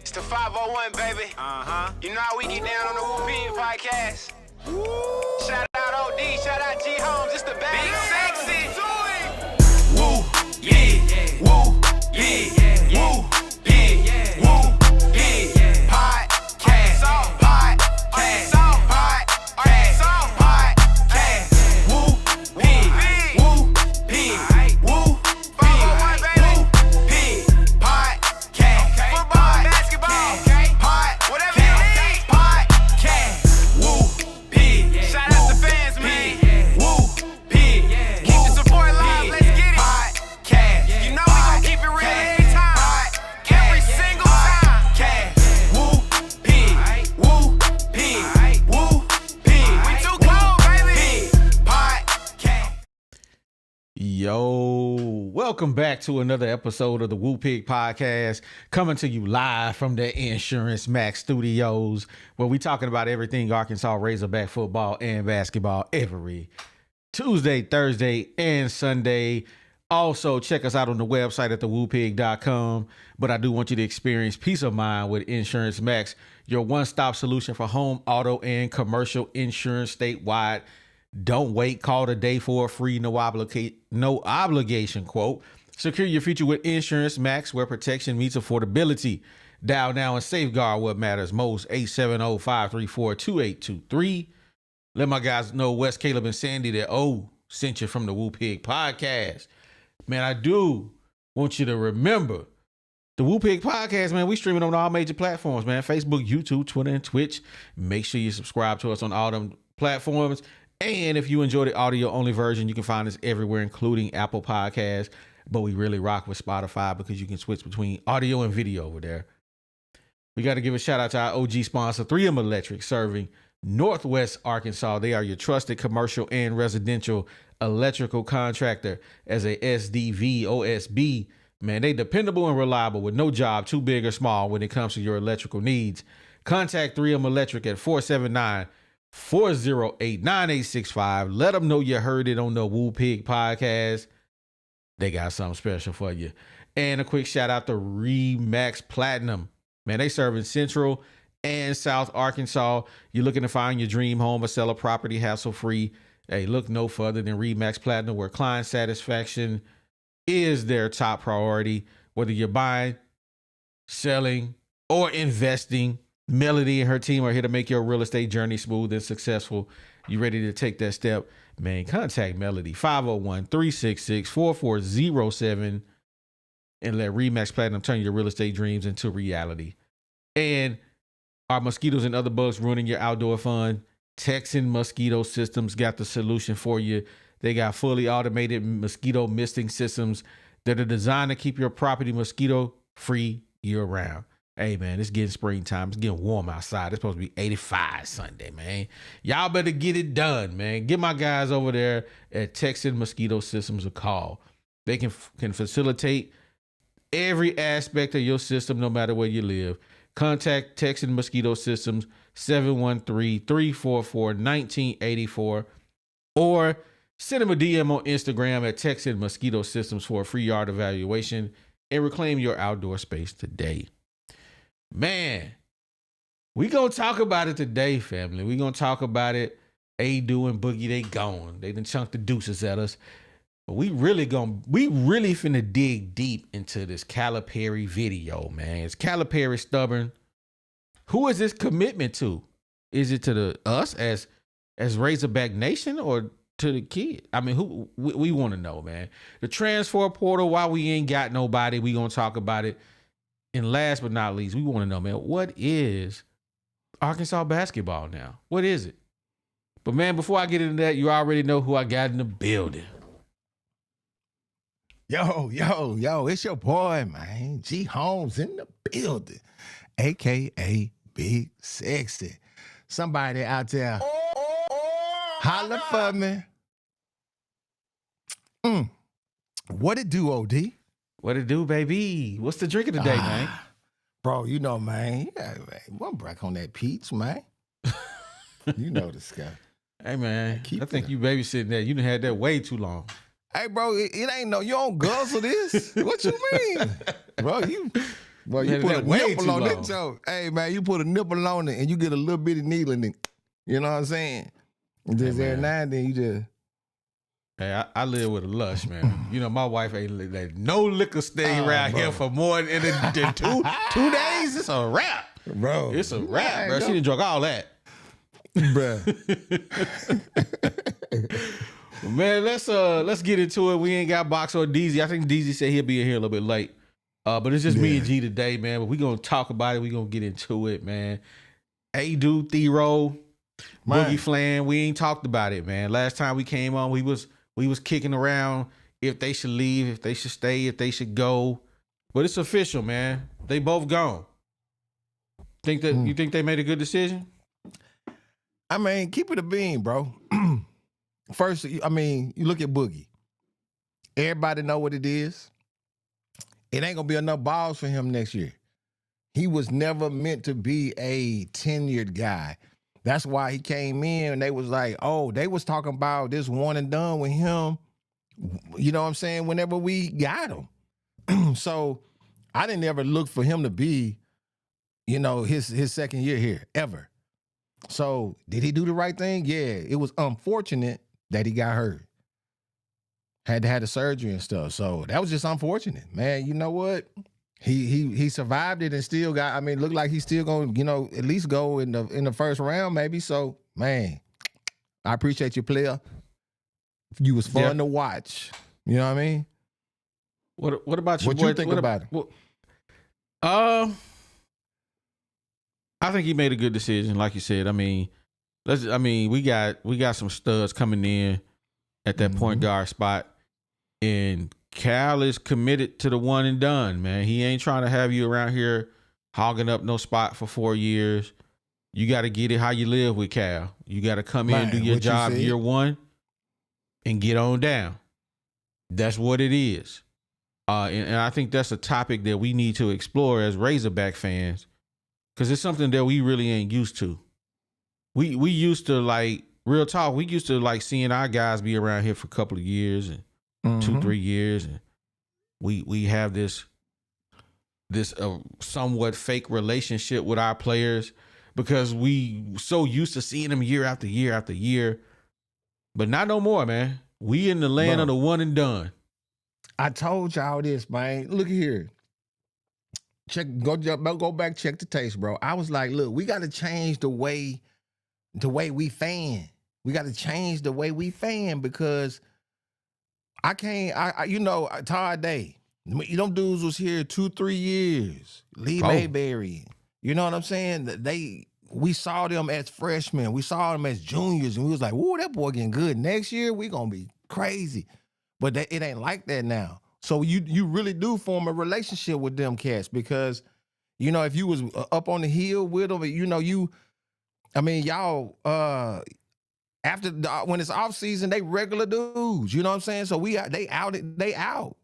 It's the 501, baby. You know how we get down on the Whoopin' podcast. Shout out OD, shout out G Holmes. It's the bad Big Sexy. Woo, yeah, woo, yeah, woo, yeah, woo, yeah. Podcast, podcast, podcast. Woo, pig, woo, pig, woo, pig, woo, pig, podcast. Football, basketball, whatever you need. Podcast, woo, pig. Shout out to fans, man. Woo, pig. Keep the support live. Let's get it. Podcast. You know we gon' keep it real every time. Every single time. Woo, pig. Woo, pig. Woo, pig. We too cold, baby. Podcast. Yo, welcome back to another episode of the Woo Pig Podcast, coming to you live from the Insurance Max Studios, where we talking about everything Arkansas Razorback football and basketball every Tuesday, Thursday, and Sunday. Also, check us out on the website at thewoopig.com. But I do want you to experience peace of mind with Insurance Max, your one-stop solution for home, auto, and commercial insurance statewide. Don't wait. Call today for a free, no obligation quote. Secure your future with Insurance Max, where protection meets affordability. Dial now and safeguard what matters most. 870-534-2823. Let my guys know, Wes, Caleb, and Sandy, that sent you from the Woo Pig Podcast. Man, I do want you to remember the Woo Pig Podcast, man. We streaming on all major platforms, man. Facebook, YouTube, Twitter, and Twitch. Make sure you subscribe to us on all them platforms. And if you enjoy the audio-only version, you can find us everywhere, including Apple Podcasts. But we really rock with Spotify because you can switch between audio and video over there. We got to give a shout-out to our OG sponsor, 3M Electric, serving Northwest Arkansas. They are your trusted commercial and residential electrical contractor. As a SDV, OSB, man, they dependable and reliable with no job too big or small when it comes to your electrical needs. Contact 3M Electric at 479-408-9865. Let them know you heard it on the Woo Pig Podcast. They got something special for you. And a quick shout out to Remax Platinum. Man, they serve in Central and South Arkansas. You're looking to find your dream home or sell a property hassle-free. Hey, look no further than Remax Platinum, where client satisfaction is their top priority. Whether you're buying, selling, or investing, Melody and her team are here to make your real estate journey smooth and successful. You ready to take that step? Man, contact Melody, 501-366-4407, and let Remax Platinum turn your real estate dreams into reality. And are mosquitoes and other bugs ruining your outdoor fun? Texan Mosquito Systems got the solution for you. They got fully automated mosquito misting systems that are designed to keep your property mosquito-free year-round. Hey, man, it's getting springtime. It's getting warm outside. It's supposed to be 85 Sunday, man. Y'all better get it done, man. Get my guys over there at Texan Mosquito Systems a call. They can facilitate every aspect of your system, no matter where you live. Contact Texan Mosquito Systems, 713-344-1984, or send them a DM on Instagram at Texan Mosquito Systems for a free yard evaluation and reclaim your outdoor space today. Man, we gonna talk about it today, family. We gonna talk about it. A-Do and Boogie, they gone. They done chunked the deuces at us. But we really finna dig deep into this Calipari video, man. Is Calipari stubborn? Who is this commitment to? Is it to us as Razorback Nation, or to the kid? I mean, who we want to know, man. The transfer portal, why we ain't got nobody, we gonna talk about it. And last but not least, we want to know, man, what is Arkansas basketball now? What is it? But, man, before I get into that, you already know who I got in the building. Yo, it's your boy, man. G Holmes in the building, a.k.a. Big Sexy. Somebody out there, holla for me. What it do, OD? What it do, baby? What's the drink of the day, man? Bro, you know, man. Yeah, man. One break on that peach, man. You know the guy. Hey, man. I think you babysitting that. You done had that way too long. Hey, bro, it ain't no, you don't guzzle this. What you mean? Bro, Boy, You you had put that a way nipple too on long. that joke. Hey, man, you put a nipple on it and you get a little bitty needle and then, you know what I'm saying? Just every man. now and then you just. Hey, I live with a lush, man. You know, my wife ain't like no liquor stay around here for more than 2 days. It's a wrap. Bro. It's a wrap, bro. She done drunk all that. Bruh. Man, let's get into it. We ain't got Box or DZ. I think DZ said he'll be in here a little bit late. But it's just me and G today, man. But we gonna talk about it. We gonna get into it, man. A-Do, Thero, Boogie Flan. We ain't talked about it, man. Last time we came on, we was kicking around if they should leave, if they should stay, if they should go. But it's official, man. They both gone. You think they made a good decision? I mean, keep it a bean, bro. First, I mean, you look at Boogie. Everybody know what it is. It ain't gonna be enough balls for him next year. He was never meant to be a tenured guy. That's why he came in and they was like, oh, they was talking about this one and done with him. You know what I'm saying? Whenever we got him. So I didn't ever look for him to be, you know, his second year here, ever. So did he do the right thing? Yeah, it was unfortunate that he got hurt. Had to have the surgery and stuff. So that was just unfortunate, man. You know what? He survived it and still got. I mean, looked like he's still gonna, you know, at least go in the first round, maybe. So, man, I appreciate you, player. You was fun to watch. You know what I mean? What about you? What you think about it? I think he made a good decision, like you said. I mean, we got some studs coming in at that point guard spot, and Cal is committed to the one and done, man. He ain't trying to have you around here hogging up no spot for 4 years. You got to get it how you live with Cal. You got to come in, do your job year one, and get on down. That's what it is. And I think that's a topic that we need to explore as Razorback fans, because it's something that we really ain't used to. We used to, like, real talk, we used to like seeing our guys be around here for a couple of years and 2-3 years, and we have this somewhat fake relationship with our players because we so used to seeing them year after year after year. But not no more, man. We in the land of the one and done. I told y'all this, man. Look here. Go back, check the taste, bro. I was like, look, we got to change the way we fan. We got to change the way we fan because I can't, you know, Todd Day, them dudes was here 2-3 years. Lee Mayberry, you know what I'm saying? We saw them as freshmen. We saw them as juniors, and we was like, whoa, that boy getting good. Next year, we going to be crazy. But it ain't like that now. So you really do form a relationship with them cats because, you know, if you was up on the hill with them, you know, y'all, after when it's off season, they regular dudes. You know what I'm saying? So they out.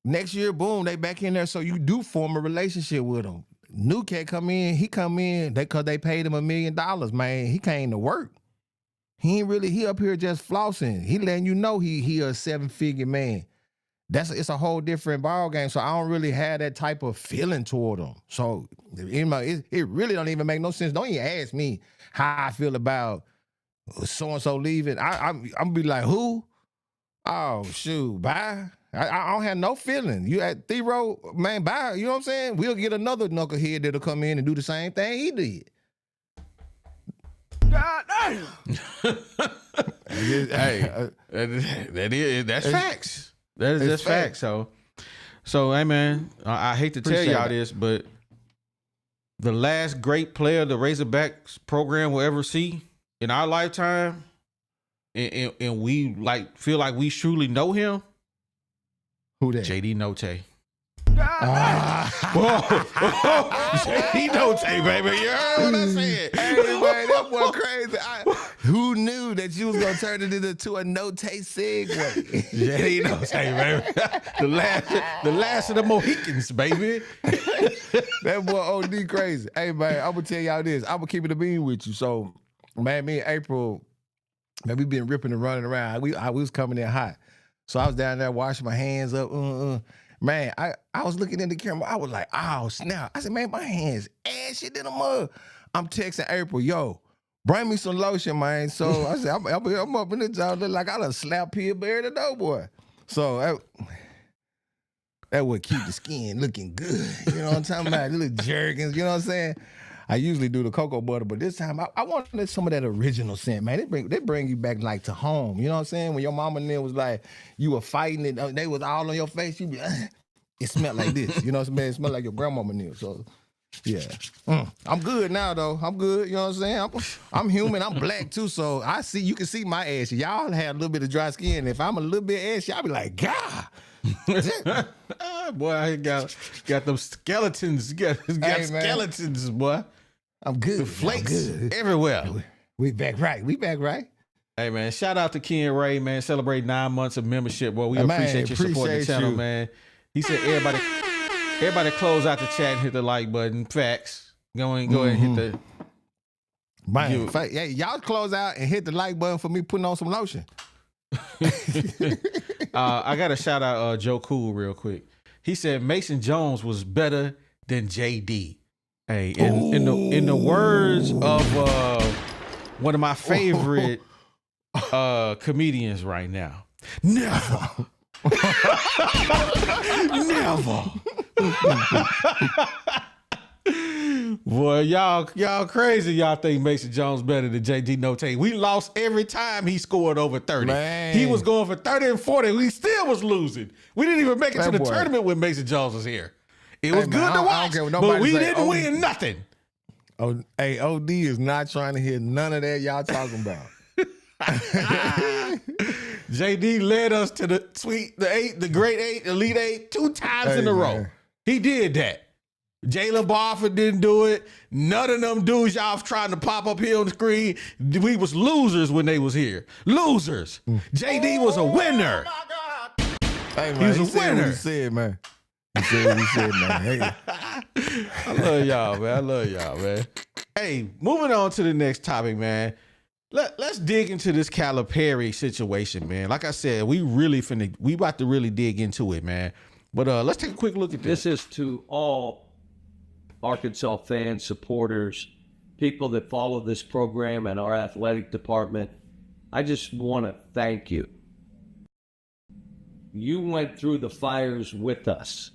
Next year, boom, they back in there. So you do form a relationship with them. New cat come in, because they paid him $1 million, man. He came to work. He up here just flossing. He letting you know he a 7-figure man. It's a whole different ball game. So I don't really have that type of feeling toward him. So it really don't even make no sense. Don't even ask me how I feel about so-and-so leaving. I'm be like, who? Oh, shoot, bye. I don't have no feeling. You at Thero, man, bye. You know what I'm saying? We'll get another knucklehead that'll come in and do the same thing he did. God damn. Hey, that's facts. That's facts. So hey, man, I hate to tell y'all this, but the last great player the Razorbacks program will ever see in our lifetime, and we like feel like we truly know him. Who that? JD Notae. Whoa. JD Notae, baby. You heard what I said? Hey, man, that boy crazy. Who knew that you was going to turn it into a Notae segue? JD Notae, baby. The last of the Mohicans, baby. That boy OD crazy. Hey, man, I'm going to tell y'all this. I'm going to keep it a bean with you. So, man, me and April, man, we been ripping and running around. We was coming in hot. So I was down there washing my hands up. Man, I was looking in the camera. I was like, oh, snap. I said, man, my hands ashy than a mug. I'm texting April, yo, bring me some lotion, man. So I said, I'm up in the job. Look like I done slapped Pillsbury the Doughboy. So that would keep the skin looking good. You know what I'm talking about? Little jerkins, you know what I'm saying? I usually do the cocoa butter, but this time I wanted some of that original scent, man. They bring you back like to home. You know what I'm saying? When your mama and them was like, you were fighting it, they was all on your face, you be it smelled like this. You know what I'm saying? It smelled like your grandmama knew. So yeah. I'm good now though. I'm good, you know what I'm saying? I'm human, I'm black too, so you can see my ash. Y'all have a little bit of dry skin. If I'm a little bit ashy, I'll be like, God. Boy, I got them skeletons. Got skeletons, boy. I'm good. The flakes everywhere. We back right. Hey, man, shout out to Ken Ray, man. Celebrate 9 months of membership. Boy, we appreciate you supporting the channel, man. He said everybody close out the chat and hit the like button. Facts. Go ahead and hit the... Man, hey, y'all close out and hit the like button for me putting on some lotion. I got to shout out Joe Cool real quick. He said Mason Jones was better than JD. Hey, in the words of one of my favorite comedians right now, never. Never. Boy, y'all crazy. Y'all think Mason Jones better than JD Notae. We lost every time he scored over 30. Man. He was going for 30 and 40. We still was losing. We didn't even make it to the tournament when Mason Jones was here. It was good to watch, but we didn't win nothing. Oh, hey, OD is not trying to hear none of that y'all talking about. JD led us to the Great Eight, Elite Eight 2 times in a row. He did that. Jalen Barford didn't do it. None of them dudes y'all trying to pop up here on the screen. We was losers when they was here. Losers. JD was a winner. Hey, man, he was a winner. He said, man. He said what he said, man. Hey. I love y'all, man. Hey, moving on to the next topic, man. Let's dig into this Calipari situation, man. Like I said, we about to really dig into it, man. But let's take a quick look at this. This is to all Arkansas fans, supporters, people that follow this program and our athletic department. I just want to thank you. You went through the fires with us.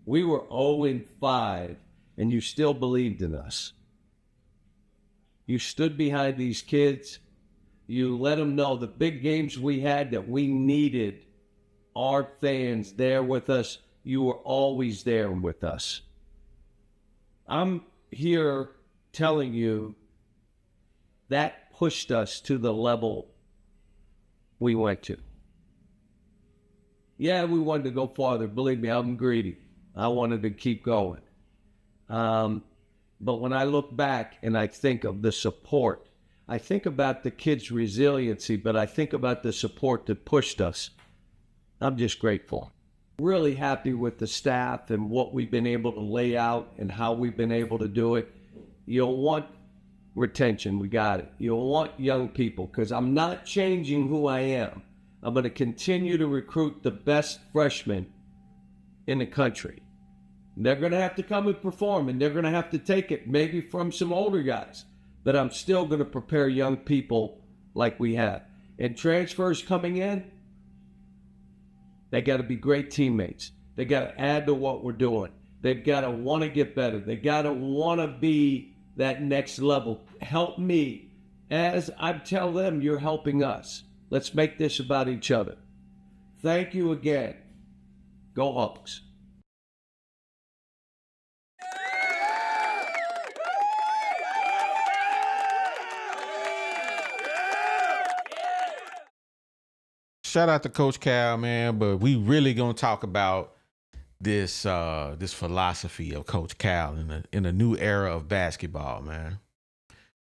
We were 0-5, and you still believed in us. You stood behind these kids. You let them know the big games we had that we needed our fans there with us. You were always there with us. I'm here telling you that pushed us to the level we went to. Yeah, we wanted to go farther. Believe me, I'm greedy. I wanted to keep going. But when I look back and I think of the support, I think about the kids' resiliency, but I think about the support that pushed us. I'm just grateful. Really happy with the staff and what we've been able to lay out and how we've been able to do it. You'll want retention, we got it. You'll want young people, because I'm not changing who I am. I'm going to continue to recruit the best freshmen in the country. They're going to have to come and perform, and they're going to have to take it maybe from some older guys. But I'm still going to prepare young people like we have. And transfers coming in, they got to be great teammates. They got to add to what we're doing. They've got to want to get better. They got to want to be that next level. Help me as I tell them you're helping us. Let's make this about each other. Thank you again. Go Hawks. Shout out to Coach Cal, man, but we really gonna talk about this this philosophy of Coach Cal in a new era of basketball, man.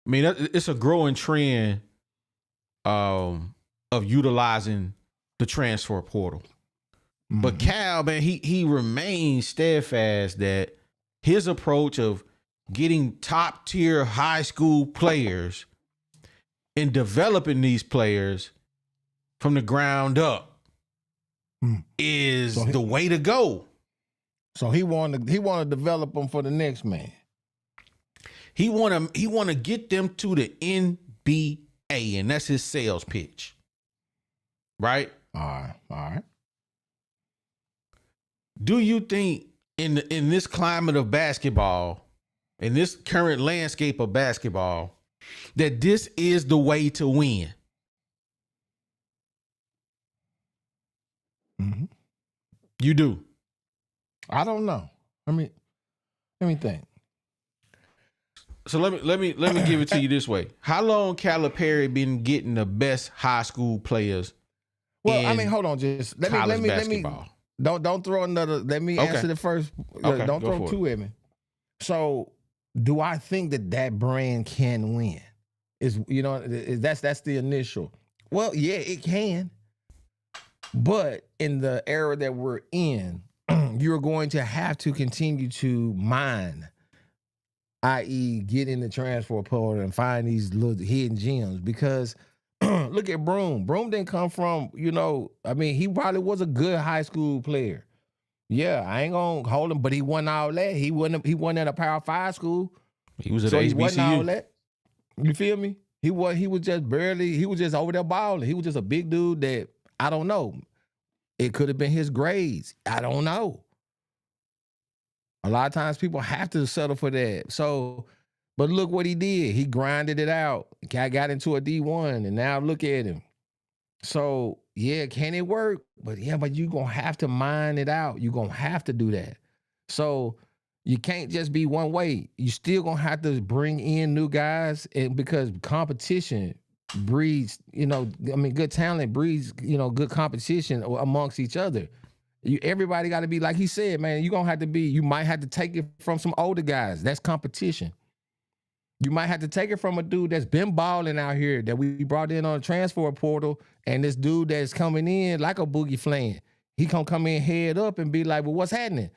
I mean, it's a growing trend of utilizing the transfer portal. Mm-hmm. But Cal, man, he remains steadfast that his approach of getting top tier high school players and developing these players from the ground up is the way to go. So he want to develop them for the next man. He want to get them to the NBA, and that's his sales pitch. Right? All right. Do you think in this climate of basketball, in this current landscape of basketball, that this is the way to win? Mm-hmm. You do. I don't know. Let me think. So let me give it to you this way. How long Calipari been getting the best high school players? Well, I mean, hold on, just let me basketball. Don't throw another. Let me answer the first. Okay, don't throw two at me. So, do I think that brand can win? That's the initial. Well, yeah, it can. But in the era that we're in, you're going to have to continue to mine, i.e., get in the transfer portal and find these little hidden gems. Because look at Broom. Broom didn't come from, he probably was a good high school player. Yeah, I ain't gonna hold him, but he won all that. He wasn't at a Power 5 school. He was at so HBCU. He wasn't all that. You feel me? He was just over there balling. He was just a big dude that, I don't know. It could have been his grades. I don't know. A lot of times people have to settle for that. So, but look what he did. He grinded it out. Guy got into a D1, and now look at him. So, yeah, can it work? But you're going to have to mine it out. You're going to have to do that. So, you can't just be one way. You still going to have to bring in new guys, and because competition breeds, good talent breeds, good competition amongst each other. Everybody got to be, like he said, man, you might have to take it from some older guys. That's competition. You might have to take it from a dude that's been balling out here that we brought in on a transfer portal, and this dude that's coming in like a Boogie Flan. He come in head up and be like, well, what's happening?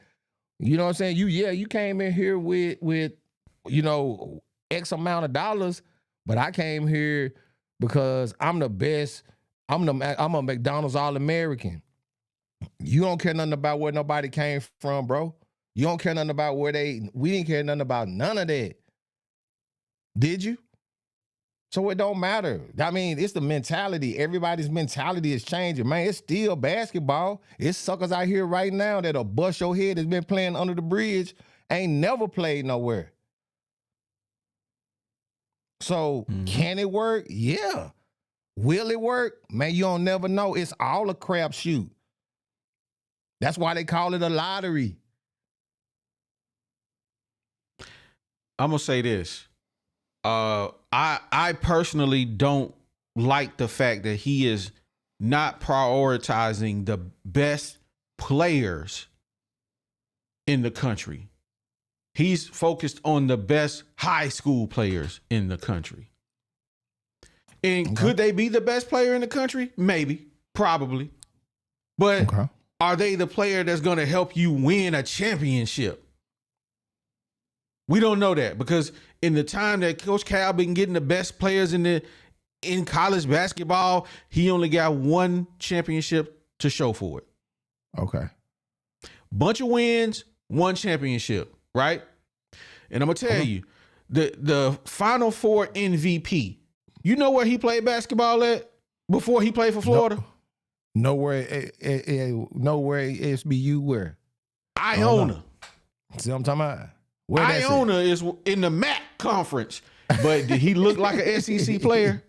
You know what I'm saying? You came in here with X amount of dollars, but I came here because I'm the best. I'm a McDonald's All-American. You don't care nothing about where nobody came from, bro. You don't care nothing about we didn't care nothing about none of that. Did you? So it don't matter. I mean, it's the mentality. Everybody's mentality is changing, man. It's still basketball. It's suckers out here right now that'll bust your head that's been playing under the bridge, ain't never played nowhere. So can it work? Yeah. Will it work? Man, you don't never know. It's all a crapshoot. That's why they call it a lottery. I'm gonna say this. I personally don't like the fact that he is not prioritizing the best players in the country. He's focused on the best high school players in the country. And could they be the best player in the country? Maybe, probably. But are they the player that's going to help you win a championship? We don't know that, because in the time that Coach Cal been getting the best players in college basketball, he only got one championship to show for it. Okay. Bunch of wins, one championship, right? And I'm gonna tell you, the Final Four MVP. You know where he played basketball at before he played for Florida? Nowhere SBU where? Iona. See what I'm talking about? Where Iona is in the MAC conference. But did he look like an SEC player?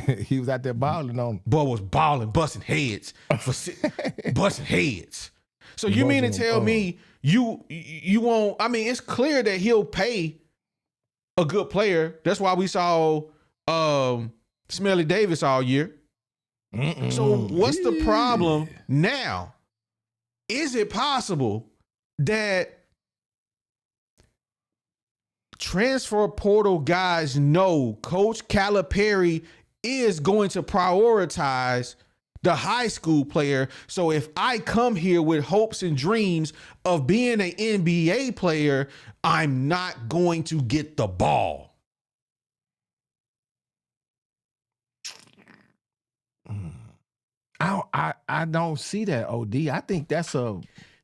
He was out there balling on. Boy was balling, busting heads. Busting heads. So you mean to tell me you won't? I mean, it's clear that he'll pay a good player. That's why we saw Smelly Davis all year. So what's the problem now? Is it possible that transfer portal guys know Coach Calipari is going to prioritize the high school player? So if I come here with hopes and dreams of being an NBA player, I'm not going to get the ball. I don't see that, OD. I think that's a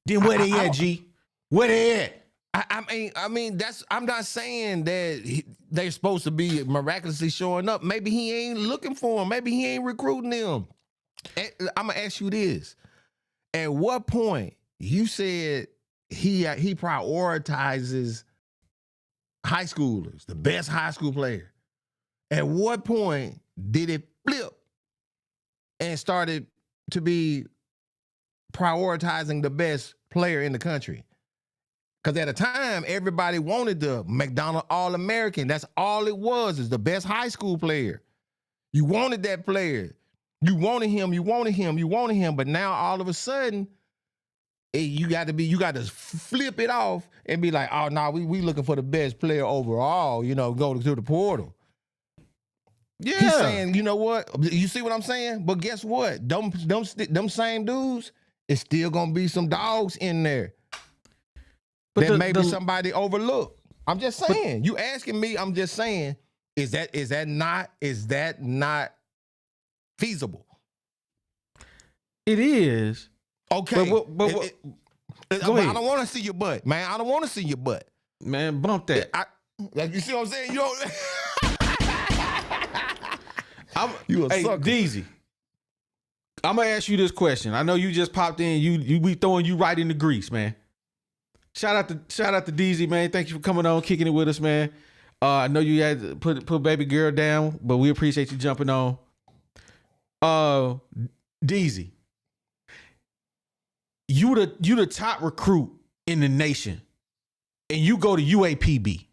Then where they at, G? Where they at? I mean, I'm not saying that they're supposed to be miraculously showing up. Maybe he ain't looking for them. Maybe he ain't recruiting them. I'm gonna ask you this: at what point you said he prioritizes high schoolers, the best high school player? At what point did it flip and started to be prioritizing the best player in the country? Because at the time, everybody wanted the McDonald All-American. That's all it was, is the best high school player. You wanted that player. You wanted him. But now all of a sudden, you got to flip it off and be like, oh, no, we looking for the best player overall, go to the portal. Yeah. He's saying, you know what? You see what I'm saying? But guess what? Them same dudes, it's still going to be some dogs in there. But that maybe somebody overlooked. I'm just saying. You asking me, I'm just saying, is that not feasible? It is. Okay. But I don't want to see your butt, man. I don't want to see your butt. Man, bump that. You see what I'm saying? You a sucker. DZ, I'm gonna ask you this question. I know you just popped in. You be throwing you right in the grease, man. Shout out to DZ, man. Thank you for coming on, kicking it with us, man. I know you had to put baby girl down, but we appreciate you jumping on. DZ, you the top recruit in the nation, and you go to UAPB.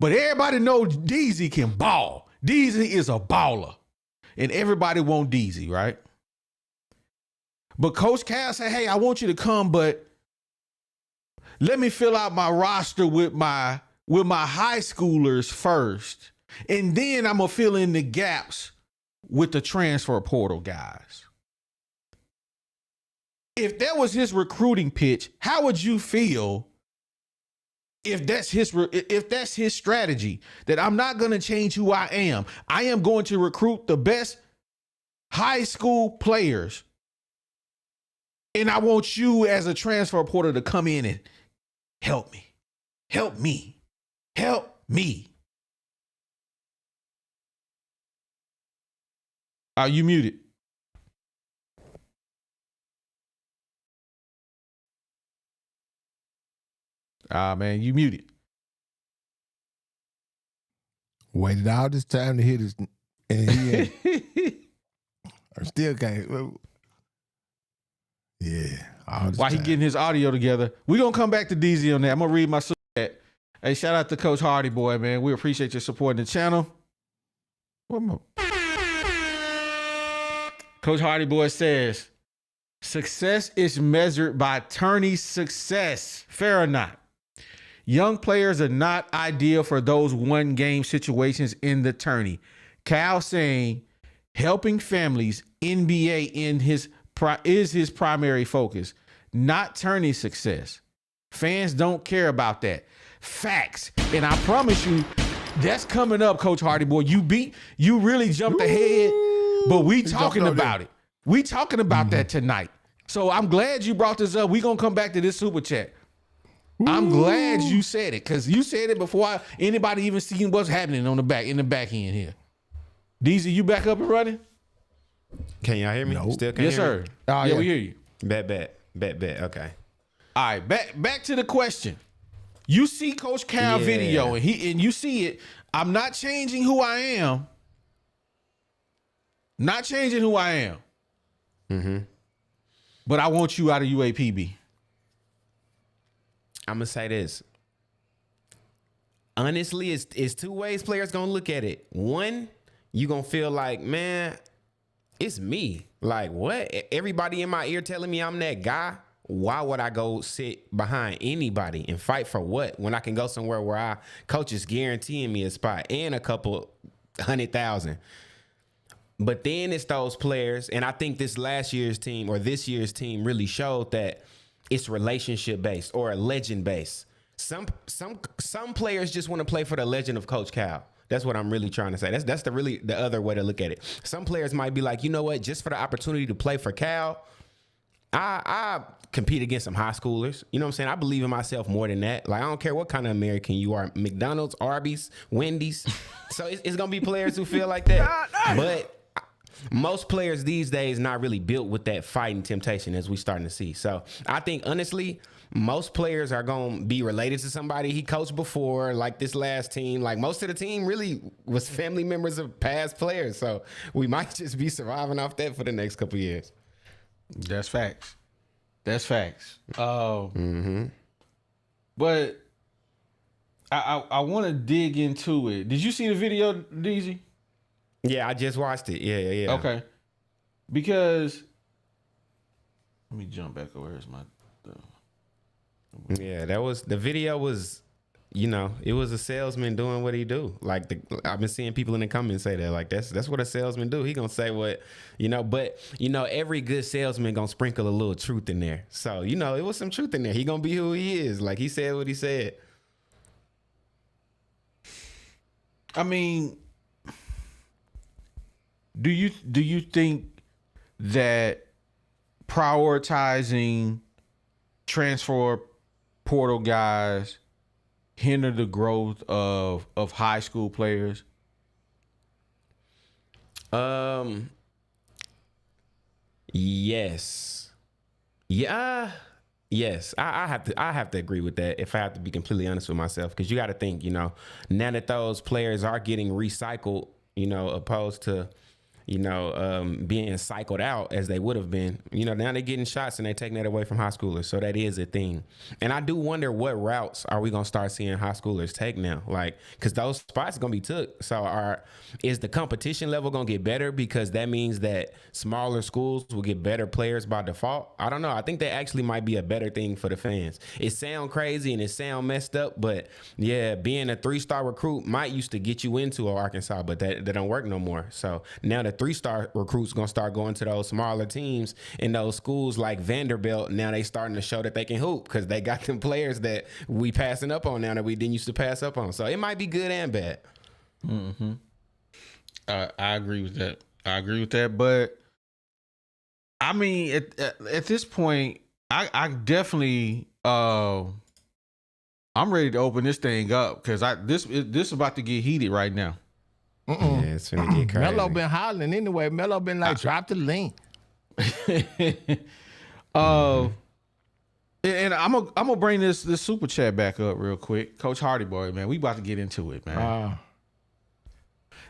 But everybody knows DZ can ball. DZ is a baller, and everybody want DZ, right? But Coach Cal said, "Hey, I want you to come, but let me fill out my roster with my high schoolers first, and then I'm gonna fill in the gaps with the transfer portal guys." If that was his recruiting pitch, how would you feel if that's his strategy? That I'm not gonna change who I am. I am going to recruit the best high school players, and I want you as a transfer portal to come in and help me. Are you muted? Man, you muted. Waited all this time to hear this, and he ain't. I still can't. Yeah. While he getting his audio together, we gonna come back to DZ on that. I'm gonna read my super chat. Hey, shout out to Coach Hardy Boy, man. We appreciate your supporting the channel. Coach Hardy Boy says, success is measured by tourney success. Fair or not? Young players are not ideal for those one-game situations in the tourney. Cal saying helping families, NBA is his primary focus, not tourney success. Fans don't care about that. Facts. And I promise you, that's coming up, Coach Hardy Boy. You really jumped ahead, but we talking about it. We talking about that tonight. So I'm glad you brought this up. We gonna come back to this super chat. I'm glad you said it, because you said it before anybody even seen what's happening in the back end here. DZ, you back up and running? Can y'all hear me? No. Still can't Yes, hear me? sir. Yeah, we hear you. Bet. Okay. All right, back to the question. You see Coach Cal video and you see it. I'm not changing who I am. Not changing who I am. Mm-hmm. But I want you out of UAPB. I'm gonna say this. Honestly, it's two ways players gonna look at it. One, you gonna feel like, man, it's me. Like, what? Everybody in my ear telling me I'm that guy. Why would I go sit behind anybody and fight for what when I can go somewhere where coach is guaranteeing me a spot and a couple 100,000? But then it's those players, and I think this year's team really showed that it's relationship based or legend based. Some players just want to play for the legend of Coach Cal. That's what I'm really trying to say. That's the other way to look at it. Some players might be like, you know what, just for the opportunity to play for Cal, I compete against some high schoolers. You know what I'm saying? I believe in myself more than that. Like, I don't care what kind of American you are. McDonald's, Arby's, Wendy's. So it's going to be players who feel like that. But most players these days not really built with that fighting temptation as we starting to see. So I think, honestly, most players are going to be related to somebody he coached before, like this last team. Like, most of the team really was family members of past players. So we might just be surviving off that for the next couple of years. That's facts. That's facts. But I want to dig into it. Did you see the video, DZ? Yeah, I just watched it. Yeah. Okay. Because let me jump back over. Here's my. Yeah, the video was, it was a salesman doing what he do. Like, I've been seeing people in the comments say that, like, that's what a salesman do. He gonna say what, but every good salesman gonna sprinkle a little truth in there. So, it was some truth in there. He gonna be who he is. Like, he said what he said. I mean, do you think that prioritizing transfer portal guys hinder the growth of high school players? Yes. Yeah. Yes. I have to agree with that if I have to be completely honest with myself, because you got to think, now that those players are getting recycled, opposed to being cycled out as they would have been. Now they're getting shots and they're taking that away from high schoolers. So that is a thing. And I do wonder what routes are we going to start seeing high schoolers take now? Like, because those spots are going to be took. So is the competition level going to get better because that means that smaller schools will get better players by default? I don't know. I think that actually might be a better thing for the fans. It sound crazy and it sound messed up, but yeah, being a 3-star recruit might used to get you into Arkansas, but that don't work no more. So now the 3-star recruits gonna start going to those smaller teams in those schools like Vanderbilt. Now they starting to show that they can hoop because they got them players that we passing up on now that we didn't used to pass up on. So it might be good and bad. I agree with that. But I mean, at this point, I definitely I'm ready to open this thing up because this is about to get heated right now. Yeah, it's gonna get crazy. Melo been hollering anyway. Melo been like, drop the link. And I'm gonna bring this super chat back up real quick. Coach Hardy boy, man, we about to get into it, man.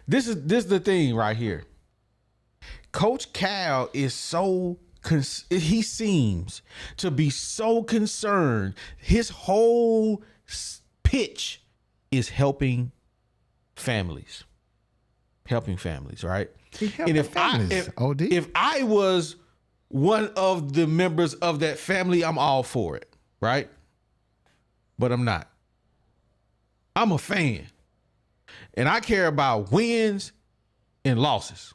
This is the thing right here. Coach Cal is he seems to be so concerned. His whole pitch is helping families. Right? And if I was one of the members of that family, I'm all for it, right? But I'm not. I'm a fan. And I care about wins and losses.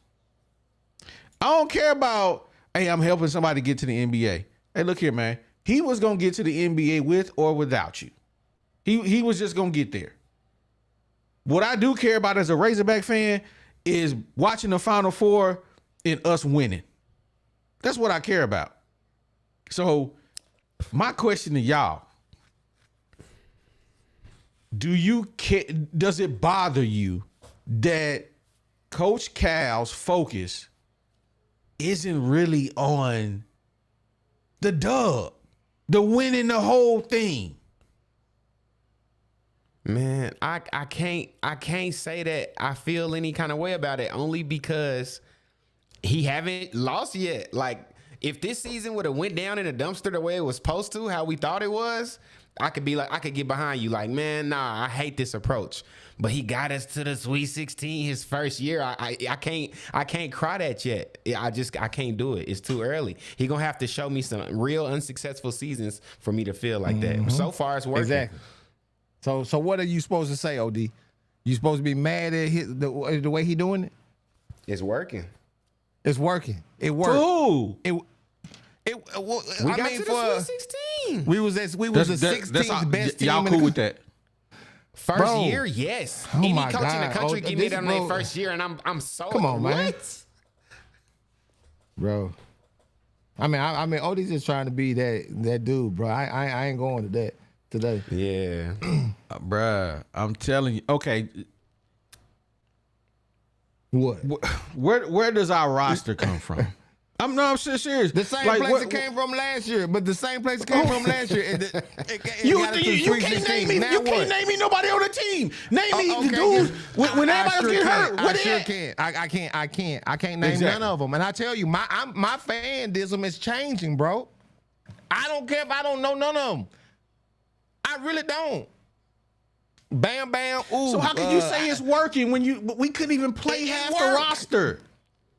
I don't care about, hey, I'm helping somebody get to the NBA. Hey, look here, man. He was going to get to the NBA with or without you. He was just going to get there. What I do care about as a Razorback fan is watching the Final Four and us winning. That's what I care about. So my question to y'all, does it bother you that Coach Cal's focus isn't really on the dub, the winning the whole thing? Man, I can't say that I feel any kind of way about it, only because he haven't lost yet. Like, if this season would have went down in a dumpster the way it was supposed to, how we thought it was, I could get behind you. Like, man, nah, I hate this approach. But he got us to the Sweet 16 his first year. I can't cry that yet. I can't do it. It's too early. He gonna have to show me some real unsuccessful seasons for me to feel like that. So far, it's working. Exactly. So what are you supposed to say, OD? You supposed to be mad at the way he doing it? It's working. It's working. It worked. Ooh. We got to the Sweet 16. We was the 16th best team. Y'all cool with that? First year, yes. Oh Any my coach in the God. country give me that on their bro. first year, and I'm so Come on, man. what? Bro. I mean, Odie's just trying to be that dude, bro. I ain't going to that today. Yeah. Bruh, I'm telling you. Okay, What? where does our roster come from? I'm serious. The same Like, place it came from last year, but the same place it came from last year. You can't name me. You can't name me nobody on the team. Name me the dudes when everybody else get hurt. I sure can. I can't name none of them. And I tell you, my fandism is changing, bro. I don't care if I don't know none of them. I really don't. Bam, bam, ooh. So how can you say it's working when we couldn't even play half the roster?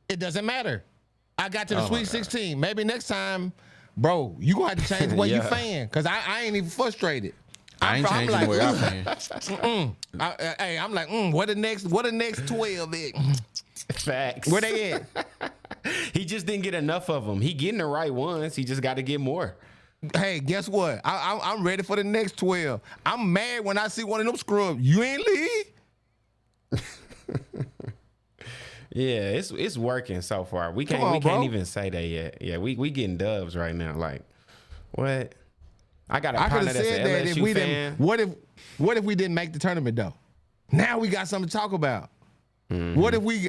It doesn't matter. I got to the Sweet 16. Maybe next time, bro, you gonna have to change the way you fan, cause I ain't even frustrated. I ain't changing the way I fan. Hey, I'm like, what the next 12 is? Facts. Where they at? He just didn't get enough of them. He getting the right ones. He just got to get more. Hey, guess what? I'm ready for the next 12. I'm mad when I see one of them scrubs. You ain't leave? Yeah, it's working so far. We can't even say that yet. Yeah, we getting dubs right now. Like, what? I got a I could partner have that's said an that LSU if we fan. didn't. What if we didn't make the tournament though? Now we got something to talk about. What if we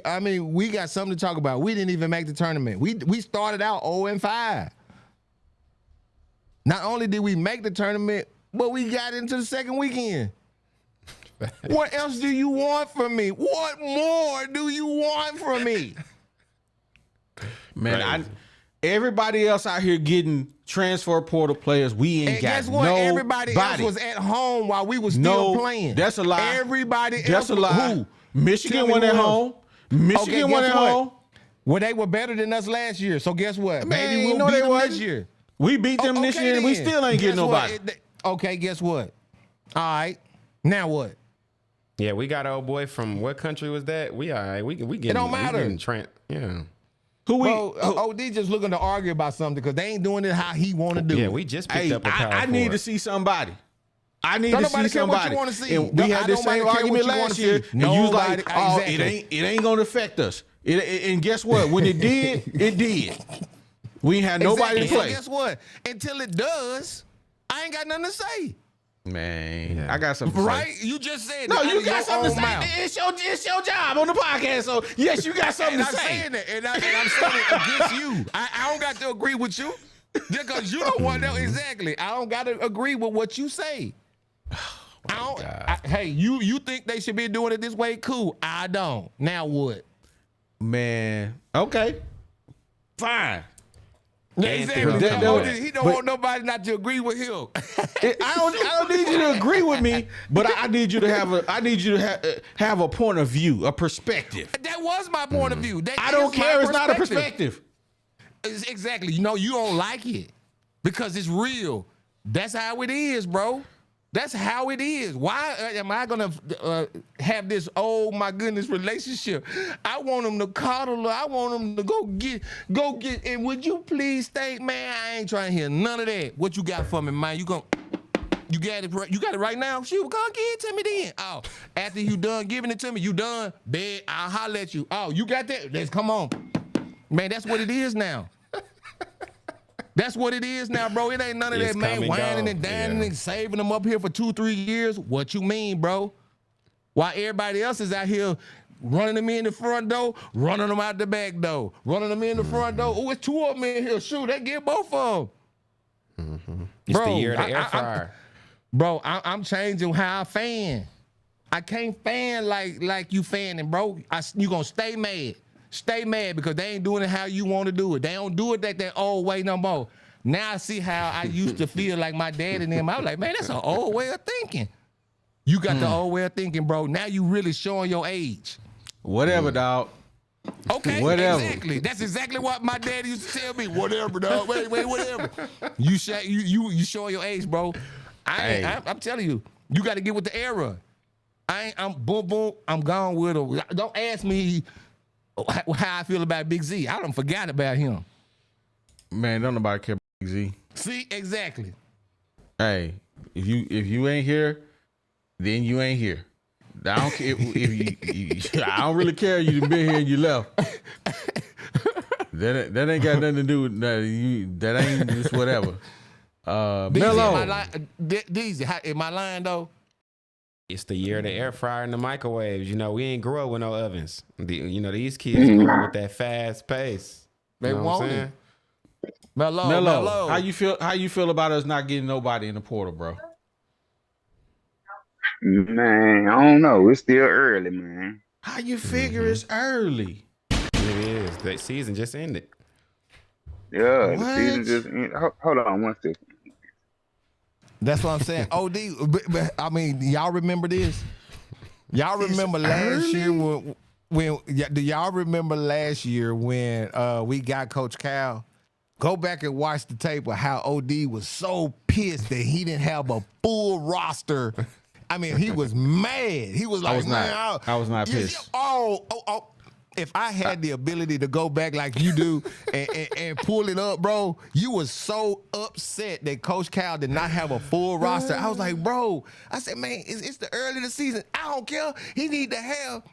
got something to talk about. We didn't even make the tournament. We started out 0-5. Not only did we make the tournament, but we got into the second weekend. What else do you want from me? What more do you want from me? Man, everybody else out here getting transfer portal players. We ain't And got guess what? nobody. Everybody else was at home while we was still playing. That's a lie. Everybody else. That's a lie. Who? Michigan Tell me went at who else. home. Michigan went at guess what? home. Well, they were better than us last year. So guess what? Man, Maybe you know we'll beat they them wasn't. this year. We beat them this year, and we then. still ain't getting Guess what? nobody. Okay, guess what? All right. Now what? Yeah, we got an old boy from what country was that? We all right. We getting. It don't matter. Yeah. Who we? Bro, OD just looking to argue about something because they ain't doing it how he want to do Yeah, it. we just picked Hey, up a power I need forward. to see somebody. I need Don't to see nobody care what somebody. you wanna see. And we had this Nobody same care argument what you wanna last see. year, and you was like, Nobody- "Oh, exactly. it ain't gonna affect us." And guess what? When it did, it did. We ain't had nobody Exactly. to play. So guess what? Until it does, I ain't got nothing to say. Man, I got something to Right? say. You just said No, it out you of got your something to own say. mouth. It's your job on the podcast. So yes, you got something And to I'm say. saying that, and I'm saying it against you. I don't got to agree with you because you don't want to know exactly. I don't got to agree with what you say. Hey, you think they should be doing it this way? Cool. I don't. Now what? Man, okay, fine. Exactly. He don't want nobody not to agree with him. I don't need you to agree with me, but I need you to have a point of view, a perspective. That was my point of view. That I don't is my care. It's not a perspective. Exactly. You know, you don't like it because it's real. That's how it is, bro. That's how it is. Why am I gonna have this, oh my goodness, relationship? I want them to coddle her. I want them to go get. And would you please stay, man? I ain't trying to hear none of that. What you got for me, man? You got it. You got it right now. Shoot, come give it to me then. Oh, after you done giving it to me, you done. Bet I'll holler at you. Oh, you got that? Let's come on, man. That's what it is now. That's what it is now, bro. It ain't none of It's that, man, come and whining go. and dining Yeah. and saving them up here for 2-3 years. What you mean, bro? While everybody else is out here running them in the front door, running them out the back door, running them in the front door. Oh, it's 2 of them in here. Shoot, they get both of them. It's Bro, the year of the air fryer. I'm changing how I fan. I can't fan like you fanning, bro. You gonna stay mad. Stay mad because they ain't doing it how you want to do it. They don't do it that old way no more. Now I see how I used to feel like my dad and them. I was like, man, that's an old way of thinking. You got the old way of thinking, bro. Now you really showing your age. Whatever, dog. Okay, Whatever. exactly. That's exactly what my dad used to tell me. Whatever, dog. Wait, whatever. You showing your age, bro. I'm telling you, you got to get with the era. I'm boom, boom. I'm gone with her. Don't ask me how I feel about Big Z. I done forgot about him. Man, don't nobody care about Big Z. See, exactly. Hey, if you ain't here, then you ain't here. I don't care if you I don't really care. You been here and you left. That ain't got nothing to do with that. That ain't just whatever. Mello. DZ, am I lying though? It's the year of the air fryer and the microwaves. You know, we ain't grow up with no ovens. These kids grow up with that fast pace. They You know what I'm want saying? it. Mello. How you feel about us not getting nobody in the portal, bro? Man, I don't know. It's still early, man. How you figure it's early? It is. That season just ended. Yeah, What? the season just ended. Hold on one second. That's what I'm saying. OD, but, I mean, y'all remember this? Y'all remember last year do y'all remember last year when we got Coach Cal? Go back and watch the tape of how OD was so pissed that he didn't have a full roster. I mean, he was mad. He was like, I was not pissed. Oh. If I had the ability to go back like you do and pull it up, bro, you was so upset that Coach Cal did not have a full roster. I was like, bro, I said, man, it's the early of the season. I don't care. He need to have.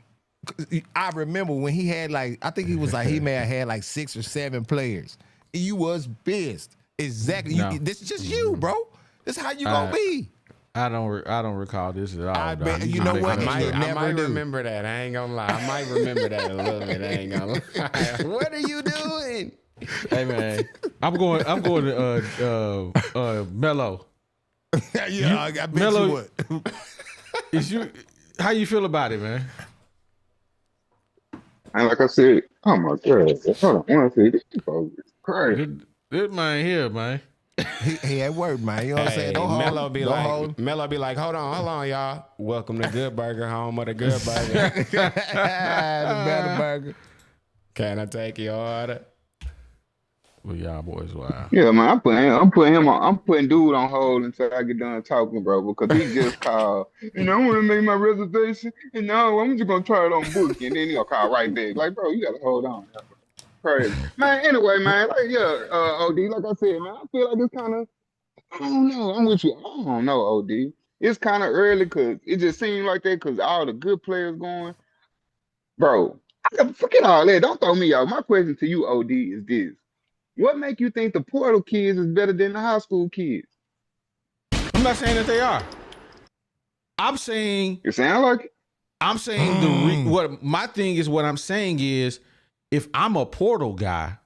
I remember when he had I think he may have had 6 or 7 players. You was pissed. Exactly. No. This is just you, bro. This is how you gonna be. I don't recall this at all. I dog. bet you know what? I Never might do. remember that. I ain't gonna lie. I might remember that a little bit. I ain't gonna lie. What are you doing? Hey man, I'm going to Mello. Yeah, I bet Mello, you would. How you feel about it, man? And like I said, oh my God. Hold on one second. This folks is crazy. This man here, man. He at work, man. You know what I'm saying? Don't Mello hold. be Don't like, hold. Mello be like, hold on, y'all. Welcome to Good Burger, home of the Good Burger. The better burger. Can I take your order? Well, y'all boys, wow. Yeah, man, I'm putting dude on hold until I get done talking, bro, because he just called. I want to make my reservation, and now I'm just gonna try it on Boogie, and then he'll call right back. Like, bro, you gotta hold on. Crazy, man. Anyway, man, OD, like I said, man, I feel like it's kind of, I don't know. I'm with you. I don't know, OD. It's kind of early because it just seems like that because all the good players going, bro. Forget all that. Don't throw me out. My question to you, OD, is this. What make you think the portal kids is better than the high school kids? I'm not saying that they are. I'm saying It sound like it. I'm saying what my thing is. What I'm saying is, if I'm a portal guy,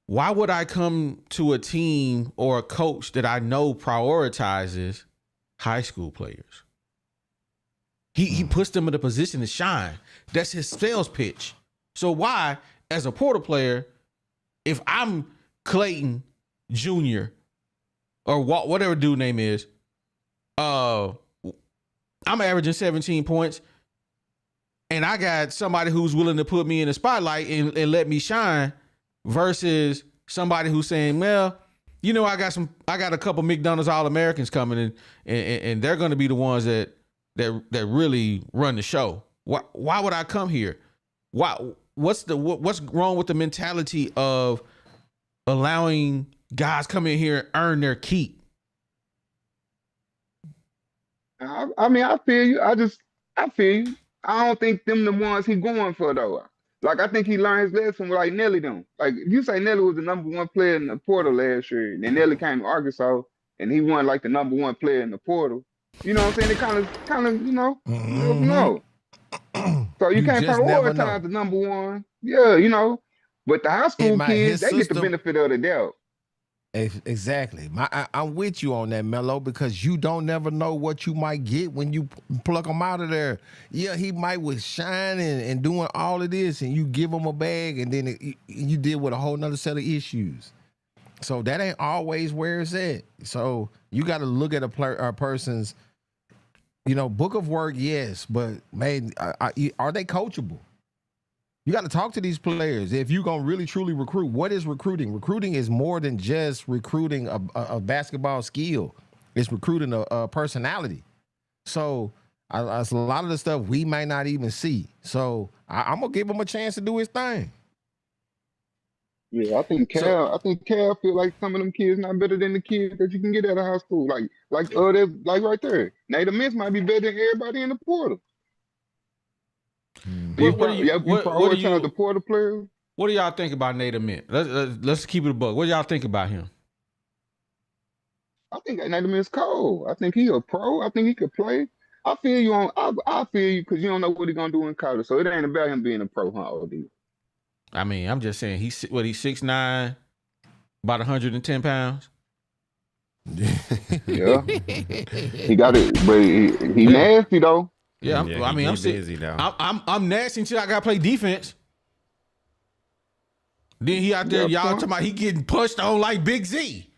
why would I come to a team or a coach that I know prioritizes high school players? He puts them in a position to shine. That's his sales pitch. So why, as a portal player, if I'm Clayton Jr. or whatever dude name is, I'm averaging 17 points, and I got somebody who's willing to put me in the spotlight and let me shine, versus somebody who's saying, well, I got a couple McDonald's All-Americans coming and they're going to be the ones that really run the show. Why would I come here? What's wrong with the mentality of allowing guys come in here and earn their keep? I mean, I feel you. I feel you. I don't think them the ones he going for though. Like, I think he learned his lesson with like Nelly them. Like, if you say Nelly was the #1 player in the portal last year, and then Nelly came to Arkansas and he won like the #1 player in the portal. You know what I'm saying? It kind of, no. So you can't just never prioritize the #1. Yeah, But the high school kids, they get the benefit of the doubt. Exactly. I'm with you on that, Mello, because you don't never know what you might get when you pluck him out of there. Yeah, he might was shining and doing all of this, and you give him a bag, and then you deal with a whole nother set of issues. So that ain't always where it's at. So you got to look at a person's, book of work, yes, but man, are they coachable? You got to talk to these players. If you're going to really, truly recruit, what is recruiting? Recruiting is more than just recruiting a basketball skill. It's recruiting a personality. So a lot of the stuff we might not even see. So I'm going to give him a chance to do his thing. Yeah, I think Cal feel like some of them kids not better than the kids that you can get out of high school. Like right there. Native Miss might be better than everybody in the portal. You prioritize the portal players? What do y'all think about Nate Mint? Let's keep it a buck. What do y'all think about him? I think that Nathan is cold. I think he a pro. I think he could play. I feel you on. I feel you because you don't know what he gonna do in college. So it ain't about him being a pro, huh? OD. I mean, I'm just saying he's 6'9", about 110 pounds. Yeah, he got it, but he nasty though. Yeah, I'm busy though. I'm nasty until I gotta play defense. Then he out there, y'all talking about he getting pushed on like Big Z.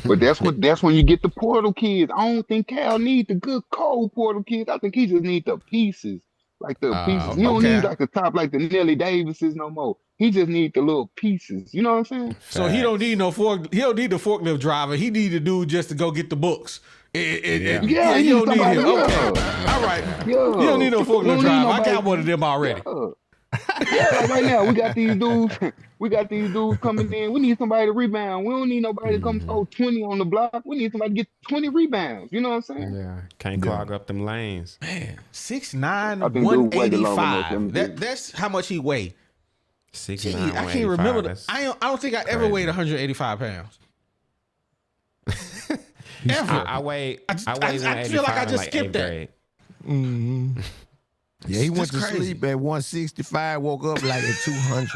But that's when you get the portal kids. I don't think Cal need the good cold portal kids. I think he just need the pieces. Like the pieces. He don't need like the top like the Nelly Davises no more. He just need the little pieces. You know what I'm saying? So he don't need no fork. He don't need the forklift driver. He need a dude just to go get the books. Yeah, you don't need him. Okay, all right. Yeah. You don't need no forklift driver. I got one of them already. Yeah, like right now we got these dudes. We got these dudes coming in. We need somebody to rebound. We don't need nobody to come throw 20 on the block. We need somebody to get 20 rebounds. You know what I'm saying? Yeah, can't clog up them lanes. Man, 6'9", I think dude weighed longer 185. than That's how much he weighed. 6'9", I can't remember. that's I don't think I ever crazy. weighed 185 pounds. Ever. I weigh I 185 feel like I in just like skipped 8th that. grade. Mm-hmm. Yeah, he went to crazy. sleep at 165, woke up like at 200.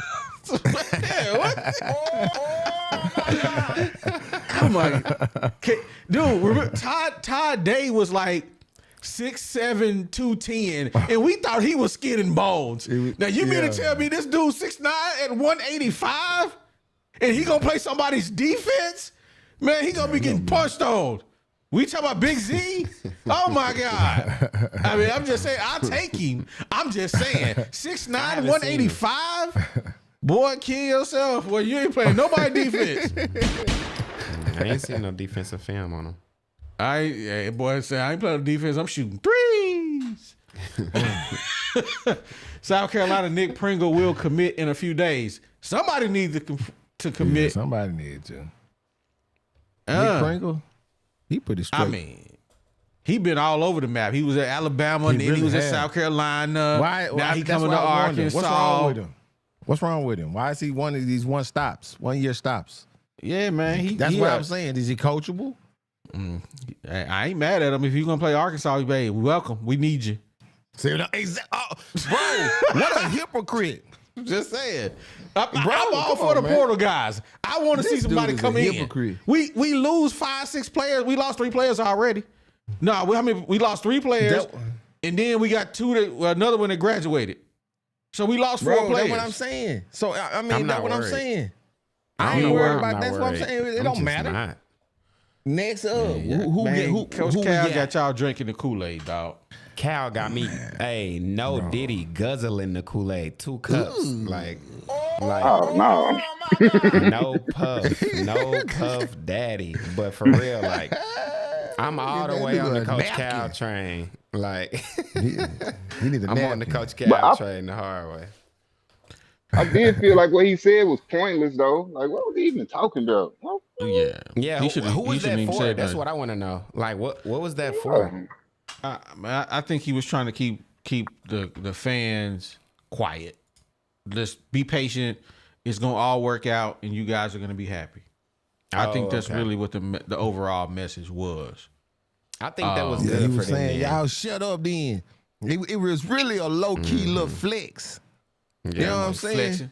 Oh my God. Dude, remember, Todd Day was like 6'7", 210, and we thought he was skin and bones. Now you mean to tell me this dude 6'9" and 185, and he gonna play somebody's defense? Man, he gonna be getting punched on. We talking about Big Z? Oh my God. I mean, I'm just saying, I'll take him. I'm just saying, 6'9", 185? Boy, kill yourself. Well, you ain't playing nobody defense. I ain't seen no defensive film on him. Boy, say I ain't playing defense. I'm shooting threes. South Carolina Nick Pringle will commit in a few days. Somebody needs to commit. Yeah, somebody needed to. Nick Pringle, he pretty straight. I mean, he been all over the map. He was at Alabama, and then he really was at has. South Carolina. Now he that's coming why to I wonder, Arkansas. What's wrong with him? What's wrong with him? Why is he one of these 1 year stops? Yeah, man. That's what I'm saying. Is he coachable? I ain't mad at him. If you're gonna play Arkansas, baby, welcome. We need you. See, bro, what a hypocrite. Just saying. I'm all for the man. portal guys. I want to see This somebody dude is come a in. hypocrite. We lose 5-6 players. We lost 3 players already. No, we lost 3 players, and then we got another one that graduated. So we lost 4 players. That's what I'm saying. So I mean, that's what I'm saying. I don't ain't know worried why about. I'm That's not what I'm worried. saying. It I'm don't just matter. not. Next up, Man, who Coach who Cal we got y'all drinking the Kool-Aid, dog. Cal got me. Hey, no Diddy guzzling the Kool-Aid, 2 cups, like Oh no. no puff, daddy. But for real, like I'm all the way on the Coach Cal train. Like He need a I'm on the napkin. Coach But Cal train the hard way. I did feel like what he said was pointless though. Like what was he even talking about? What? Yeah, He shouldn't- who he was shouldn't that even for? say That's nothing. what I want to know. Like, what was that for? I think he was trying to keep the fans quiet. Just be patient. It's gonna all work out, and you guys are gonna be happy. I think that's really what the overall message was. I think that was Yeah, good he for was them. saying, then. y'all shut up then. It was really a low-key little flex. You know what I'm saying? Flexing.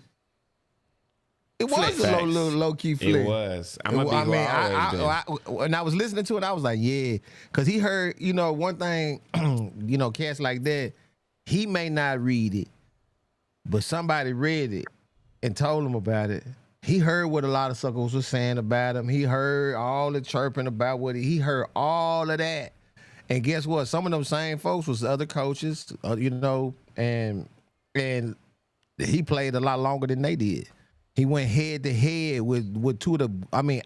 It was Flex. a little low-key flex. It was. I'm gonna be who I always been. when I was listening to it, I was like, yeah. Because he heard, one thing, cats like that, he may not read it, but somebody read it and told him about it. He heard what a lot of suckers was saying about him. He heard all the chirping about he heard all of that. And guess what? Some of them same folks was other coaches, and he played a lot longer than they did. He went head to head with 2 of the,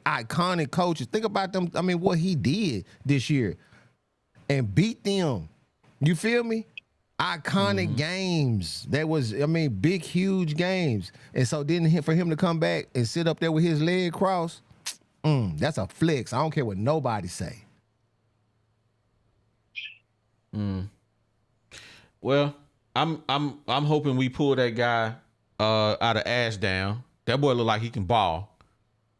iconic coaches. Think about them, what he did this year and beat them. You feel me? Iconic games. That was, big, huge games. And so then for him to come back and sit up there with his leg crossed, that's a flex. I don't care what nobody say. Well, I'm hoping we pull that guy out of Ashdown. That boy look like he can ball.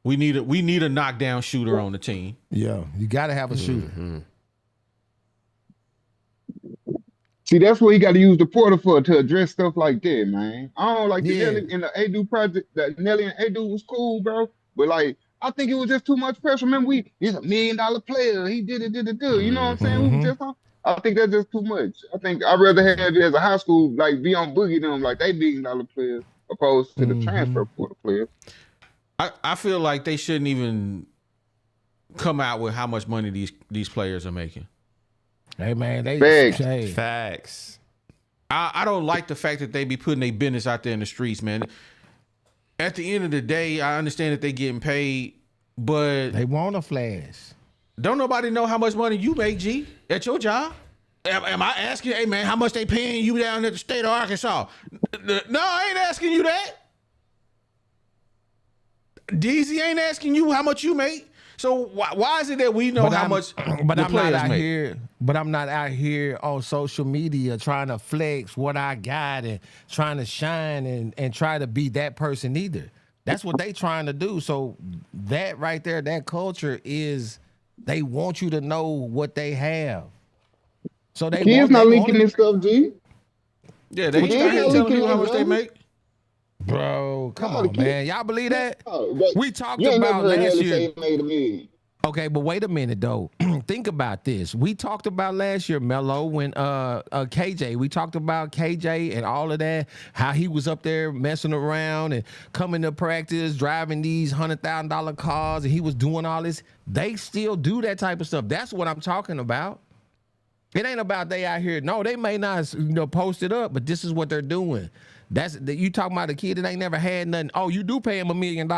We need a knockdown shooter on the team. Yeah, you got to have a shooter. Mm-hmm. See, that's what you got to use the portal for, to address stuff like that, man. I don't like the Yeah. Nelly and the Adu project. That Nelly and Adu was cool, bro. But like, I think it was just too much pressure. Remember, he's $1 million player. He did it. You know what I'm saying? We was just I think that's just too much. I think I'd rather have it as a high school, like be on Boogie them, like they $1 million players, opposed to the transfer portal players. I feel like they shouldn't even come out with how much money these players are making. Hey man, Facts. I don't like the fact that they be putting their business out there in the streets, man. At the end of the day, I understand that they getting paid, but they want a flash. Don't nobody know how much money you make, G, at your job? Am I asking, hey man, how much they paying you down at the state of Arkansas? No, I ain't asking you that. DZ ain't asking you how much you make. So why is it that we know how much the players make? But I'm not out here on social media trying to flex what I got and trying to shine and try to be that person either. That's what they trying to do. So that right there, that culture is, they want you to know what they have. So they Kids not leaking this stuff, G. Yeah, they ain't telling you how much they make. Bro, come on, man. Y'all believe that? We talked you ain't about never heard last Nelly year. say he made $1 million. Okay, but wait a minute though. Think about this. We talked about last year, Melo, when KJ. We talked about KJ and all of that. How he was up there messing around and coming to practice, driving these $100,000 cars, and he was doing all this. They still do that type of stuff. That's what I'm talking about. It ain't about they out here. No, they may not, post it up, but this is what they're doing. That's you talking about a kid that ain't never had nothing. Oh, you do pay him $1 million.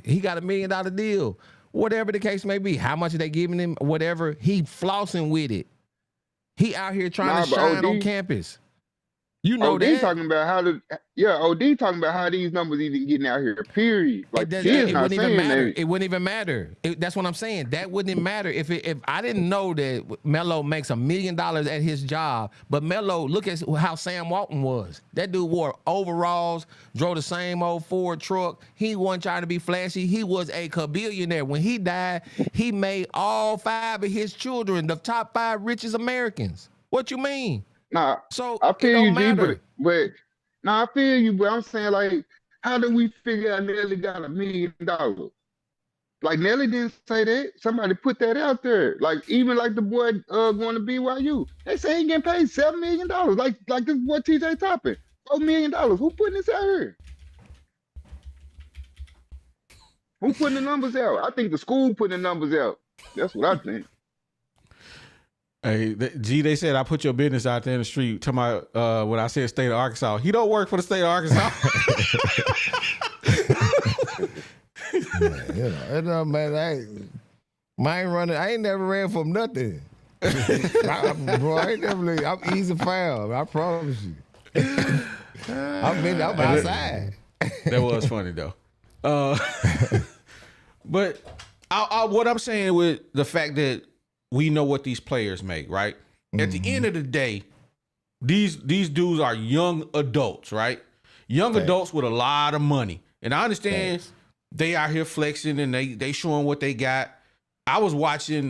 He got $1 million deal. Whatever the case may be, how much are they giving him? Whatever, he flossing with it. He out here trying to shine on campus. You know OD that. talking about OD talking about how these numbers even getting out here. Period. Like It wouldn't even matter. It wouldn't even matter. That's what I'm saying. That wouldn't matter if I didn't know that Melo makes $1 million at his job. But Melo, look at how Sam Walton was. That dude wore overalls, drove the same old Ford truck. He wasn't trying to be flashy. He was a billionaire. When he died, he made all 5 of his children the top 5 richest Americans. What you mean? Nah, So I feel you, G, but I feel you, but I'm saying, like, how do we figure out Nelly got $1 million? Like, Nelly didn't say that. Somebody put that out there. Like, even like the boy going to BYU, they say he getting paid $7 million. Like this boy TJ Toppin, $4 million. Who putting this out here? Who putting the numbers out? I think the school putting the numbers out. That's what I think. Hey, G, they said I put your business out there in the street. Talking about when I said state of Arkansas, he don't work for the state of Arkansas. Man, I ain't never ran from nothing. I'm easy foul. I promise you. I'm outside. That was funny though. But what I'm saying with the fact that we know what these players make, right? At the end of the day, these dudes are young adults, right? Young adults with a lot of money. And I understand they out here flexing and they showing what they got. I was watching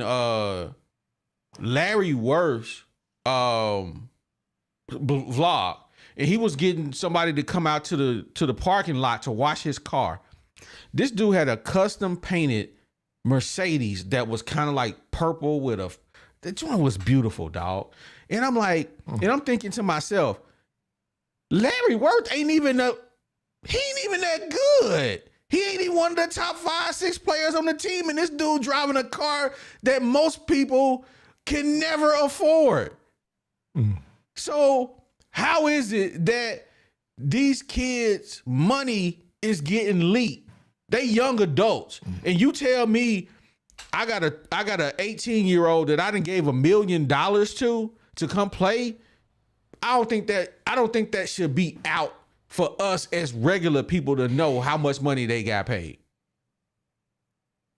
Larry Worth's vlog, and he was getting somebody to come out to the parking lot to wash his car. This dude had a custom painted Mercedes that was kind of like purple with the joint was beautiful, dog. And I'm like, and I'm thinking to myself, Larry Worth ain't even that good. He ain't even one of the top 5, 6 players on the team. And this dude driving a car that most people can never afford. So how is it that these kids' money is getting leaked? They young adults. And you tell me I got a 18-year-old that I done gave $1 million to come play. I don't think that should be out for us as regular people to know how much money they got paid.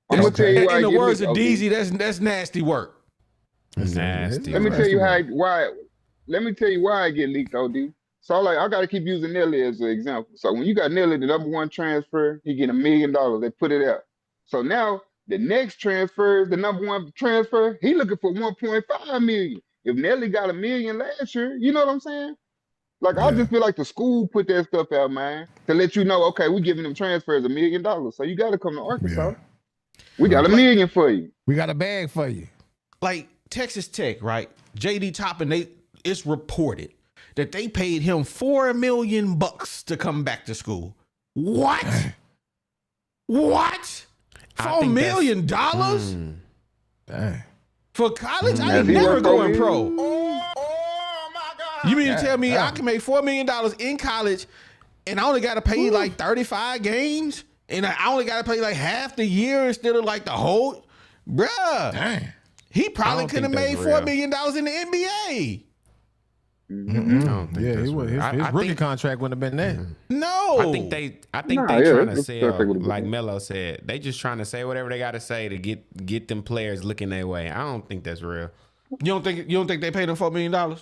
I'm gonna tell you why. In the words of DZ, that's nasty work. Nasty. Let me tell you why. Let me tell you why I get leaked, OD. So like I gotta keep using Nelly as an example. So when you got Nelly, the number one transfer, he getting $1 million. They put it out. So now the next transfer, the number one transfer, he looking for 1.5 million. If Nelly got $1 million last year, you know what I'm saying? Like I Yeah. just feel like the school put that stuff out, man, to let you know, okay, we giving them transfers $1 million. So you gotta come to Arkansas. Yeah. We got $1 million for you. We got a bag for you. Like Texas Tech, right? JD Toppin, it's reported that they paid him $4 million to come back to school. What? What? $4 million Dang. for college? I Has ain't he never worked going for pro. You mean to tell me Yeah. I can make $4 million in college and I only got to pay like 35 games and I only got to play like half the year instead of like the whole? Bruh. Dang. He probably don't could have think made that's $4 real. million in the NBA. Mm-mm. I don't think Yeah, that's he would. real. His I rookie think- contract wouldn't have been that. No. I think they Nah, yeah, trying to that's sell, perfect with the like ball. Melo said. They just trying to say whatever they got to say to get them players looking their way. I don't think that's real. You don't think they paid him $4 million?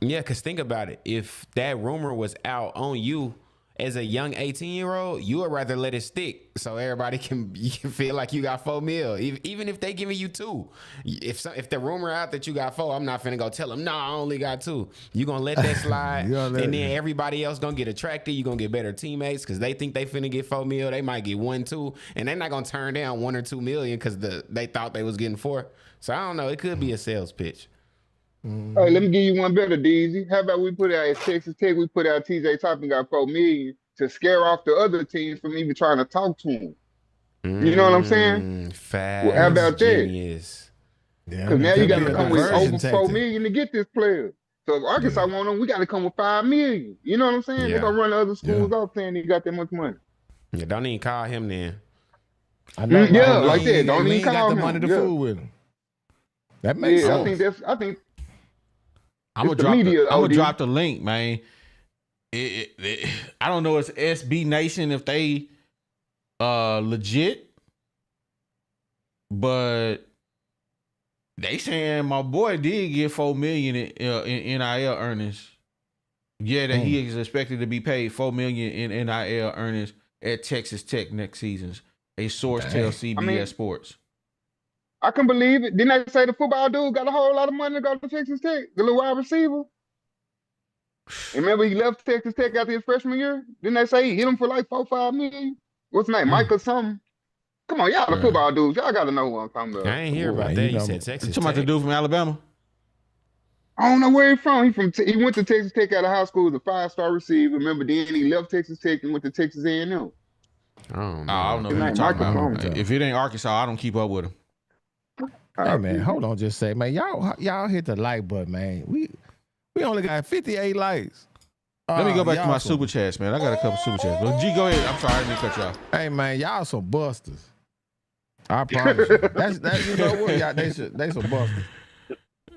Yeah, because think about it. If that rumor was out on you as a young 18-year-old, you would rather let it stick so everybody you can feel like you got $4 million, even if they giving you 2. If the rumor out that you got 4, I'm not finna go tell them, no, I only got 2. You gonna let that slide, You gonna let and it- then everybody else gonna get attracted. You gonna get better teammates because they think they finna get $4 million. They might get 1, 2, and they're not gonna turn down 1 or 2 million because they thought they was getting 4. So I don't know. It could be a sales pitch. Hey, let me give you one better, DZ. How about we put out at Texas Tech, we put out TJ Toppin got $4 million to scare off the other teams from even trying to talk to him. You know what I'm saying? Fast. Well, how about that? Genius. Yeah, Because now you got to come with diversion over tactic. $4 million to get this player. So if Arkansas want them, we got to come with $5 million. You know what I'm saying? Yeah. They're gonna run the other schools off saying they got that much money. Yeah, don't even call him then. I know, Yeah, right? like He that. ain't- Don't he even ain't got call the him. money to Yeah. fool with him. That makes Yeah, sense. I think I'm It's the gonna media, OD. drop the link, man. I don't know. It's SB Nation if they legit, but they saying my boy did get $4 million in NIL earnings. Yeah, that he is expected to be paid $4 million in NIL earnings at Texas Tech next season. A source tells CBS Sports. I can believe it. Didn't they say the football dude got a whole lot of money to go to Texas Tech? The little wide receiver. And remember he left Texas Tech after his freshman year? Didn't they say he hit him for like 4-5 million? What's his name? Michael something? Come on, y'all the football dudes. Y'all got to know who I'm talking about. I ain't hear about Boy, that. you You know- said Texas You talking about the Tech. dude from Alabama? I don't know where he's from. He went to Texas Tech out of high school as a 5-star receiver. Remember, then he left Texas Tech and went to Texas A&M. I don't know. I don't know who His you're name talking Michael about. something. If it ain't Arkansas, I don't keep up with him. Hey man, hold on, just say, man, y'all hit the like button, man. We only got 58 likes. Let me go back to y'all my some- super chats, man. I got a couple super chats. But G, go ahead. I'm sorry, I didn't cut you off. Hey man, y'all some busters. I promise you. That's you know what, y'all they some busters.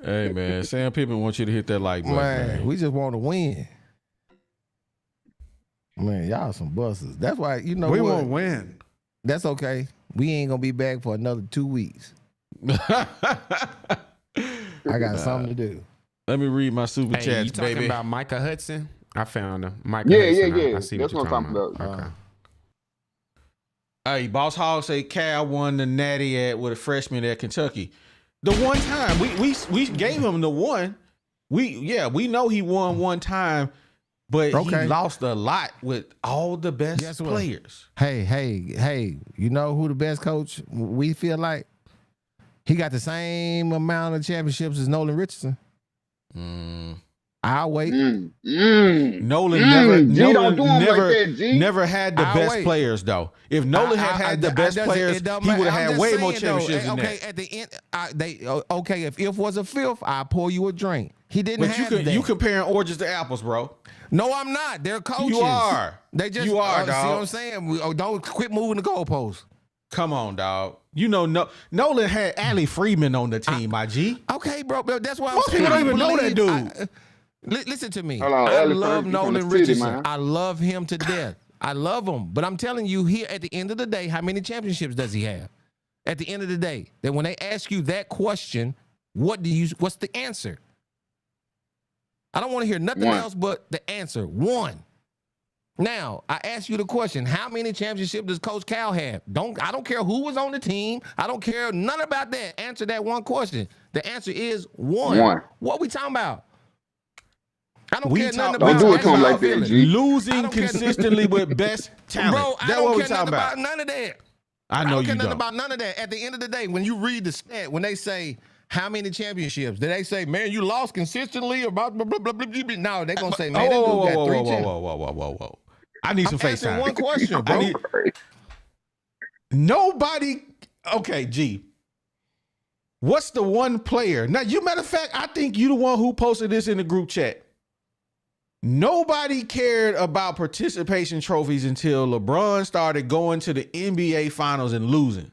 Hey man, Sam Pippen wants you to hit that like button. Man, we just want to win. Man, y'all some busters. That's why you know We what? won't win. That's okay. We ain't gonna be back for another 2 weeks. I got something to do. Let me read my super Hey, chats, you talking baby. about Micah Hudson? I found him. Micah Yeah, Hudson. yeah. I see That's what what you're I'm talking about. Okay. Hey, Boss Hog say Cal won the Natty with a freshman at Kentucky. The one time we gave him the one. We know he won one time, but Okay. he lost a lot with all the best Guess what? players. Hey, you know who the best coach we feel like? He got the same amount of championships as Nolan Richardson. I'll wait. Nolan G, don't do him like that, G. never had the I'll best wait. players though. If Nolan had the best players, he would have had way more championships than Okay, that. at the end, okay, if was a fifth, I'll pour you a drink. He didn't But have that. you comparing oranges to apples, bro. No, I'm not. They're coaches. You are. They just You are, See dog. what I'm saying? Don't quit moving the goalposts. Come on, dog. You know, Nolan had Allie Freeman on the team, my G. Okay, bro, but that's why Most people don't even know that dude. Listen to me. Hold on, I Ellie love Ferguson from Nolan the city, Richardson. man. I love him to death. I love him. But I'm telling you here at the end of the day, how many championships does he have? At the end of the day, that when they ask you that question, what's the answer? I don't want to hear nothing One. else but the answer. 1. Now, I ask you the question, how many championships does Coach Cal have? I don't care who was on the team. I don't care none about that. Answer that one question. The answer is 1. One. What we talking about? I don't We care nothing talk- about Don't do it to him how like I that, feel. G. I Losing don't care- consistently with best talent. Bro, I That's what don't we care talking nothing about. about none of that. I I know don't you care nothing don't. about none of that. At the end of the day, when you read the stat, when they say how many championships, do they say, man, you lost consistently or blah, blah, blah, blah, blah, blah. No, they're going to say, man, that dude got 3 championships. Whoa. I need some I'm asking FaceTime. one question, I bro. need- Nobody. Okay, G. What's the one player? Now, you matter of fact, I think you the one who posted this in the group chat. Nobody cared about participation trophies until LeBron started going to the NBA finals and losing.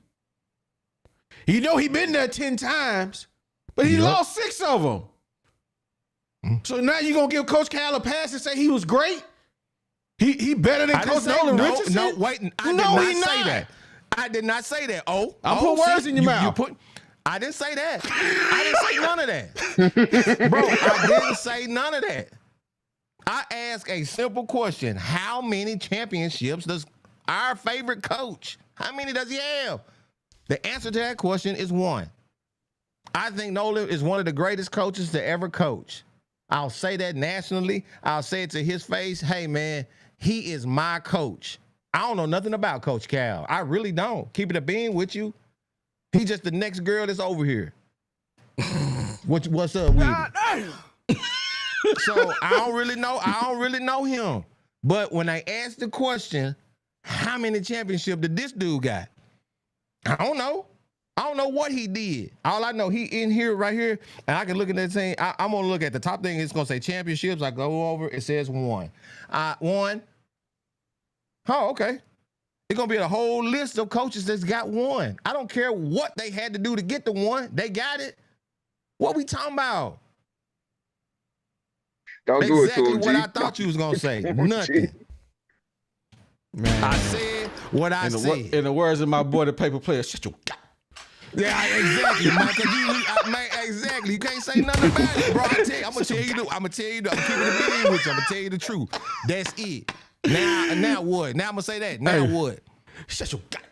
You know he been there 10 times, but he lost 6 of them. So now you gonna give Coach Cal a pass and say he was great? He better than I didn't Coach say- Nolan no, Richardson? No, wait. I did No, not he say not. that. I did not say that. Oh, I put words in your mouth. I didn't say that. I didn't say none of that. Bro, I didn't say none of that. I asked a simple question. How many championships does our favorite coach, how many does he have? The answer to that question is 1. I think Nolan is one of the greatest coaches to ever coach. I'll say that nationally. I'll say it to his face. Hey, man, he is my coach. I don't know nothing about Coach Cal. I really don't. Keep it a bean with you. He just the next girl that's over here. What's up with it? So I don't really know him. But when I asked the question, how many championships did this dude got? I don't know. I don't know what he did. All I know, he in here, right here, and I can look at that thing. I'm gonna look at the top thing. It's gonna say championships. I go over. It says 1. 1. Oh, okay. It's gonna be a whole list of coaches that's got 1. I don't care what they had to do to get the 1. They got it. What we talking about? Don't do it to Exactly him, G. what I thought you was gonna say. Nothing. Man. I said what I said. In the words of my boy, the paper player, shut your god. Yeah, exactly, man. Man, exactly. You can't say nothing about it, bro. I'm gonna tell you. I'm gonna keep it a bean with you. I'm gonna tell you the truth. That's it. Now what? Now I'm gonna say that. Now what? Shut your god.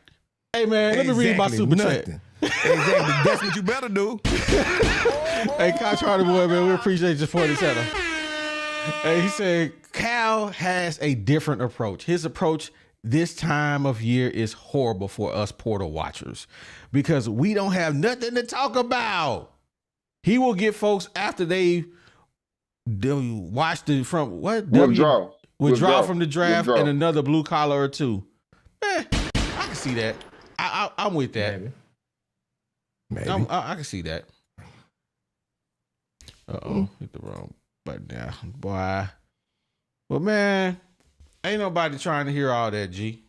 Hey man, let me read my super chat. Exactly. That's what you better do. Hey, Kyle Charter boy, man, we appreciate your 40 center. Hey, he said Cal has a different approach. His approach this time of year is horrible for us portal watchers because we don't have nothing to talk about. He will get folks after they watch the from what withdraw from the draft and another blue collar or 2. I can see that. I'm with that. Maybe. I can see that. Hit the wrong button now, boy. But man, ain't nobody trying to hear all that. G,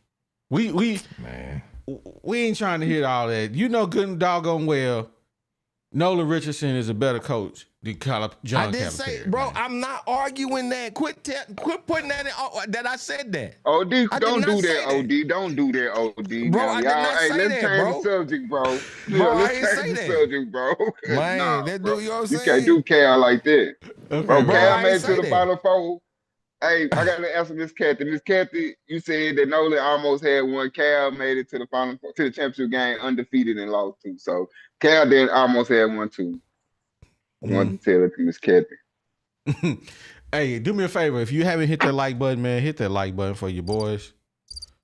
we ain't trying to hear all that. You know good and doggone well, Nolan Richardson is a better coach than John Calipari. I did say, bro, man. I'm not arguing that. Quit putting that in, that I said that. OD, don't not do say that, OD. Don't do that, OD. Bro, Now, I did y'all, not hey, say let's that, change bro. the subject, bro. Bro, I Let's ain't say change the that. subject, bro. Man, Nah, that bro. dude, you know what I'm You saying? can't do Cal like that. Okay, Bro, bro, Cal I made ain't it to say the that. Final Four. Hey, I got to answer Miss Kathy. Miss Kathy, you said that Nolan almost had 1. Cal made it to the Final Four, to the championship game undefeated and lost 2. So Cal did almost had 1 too. I wanted to tell it to Miss Kathy. Hey, do me a favor. If you haven't hit that like button, man, hit that like button for your boys.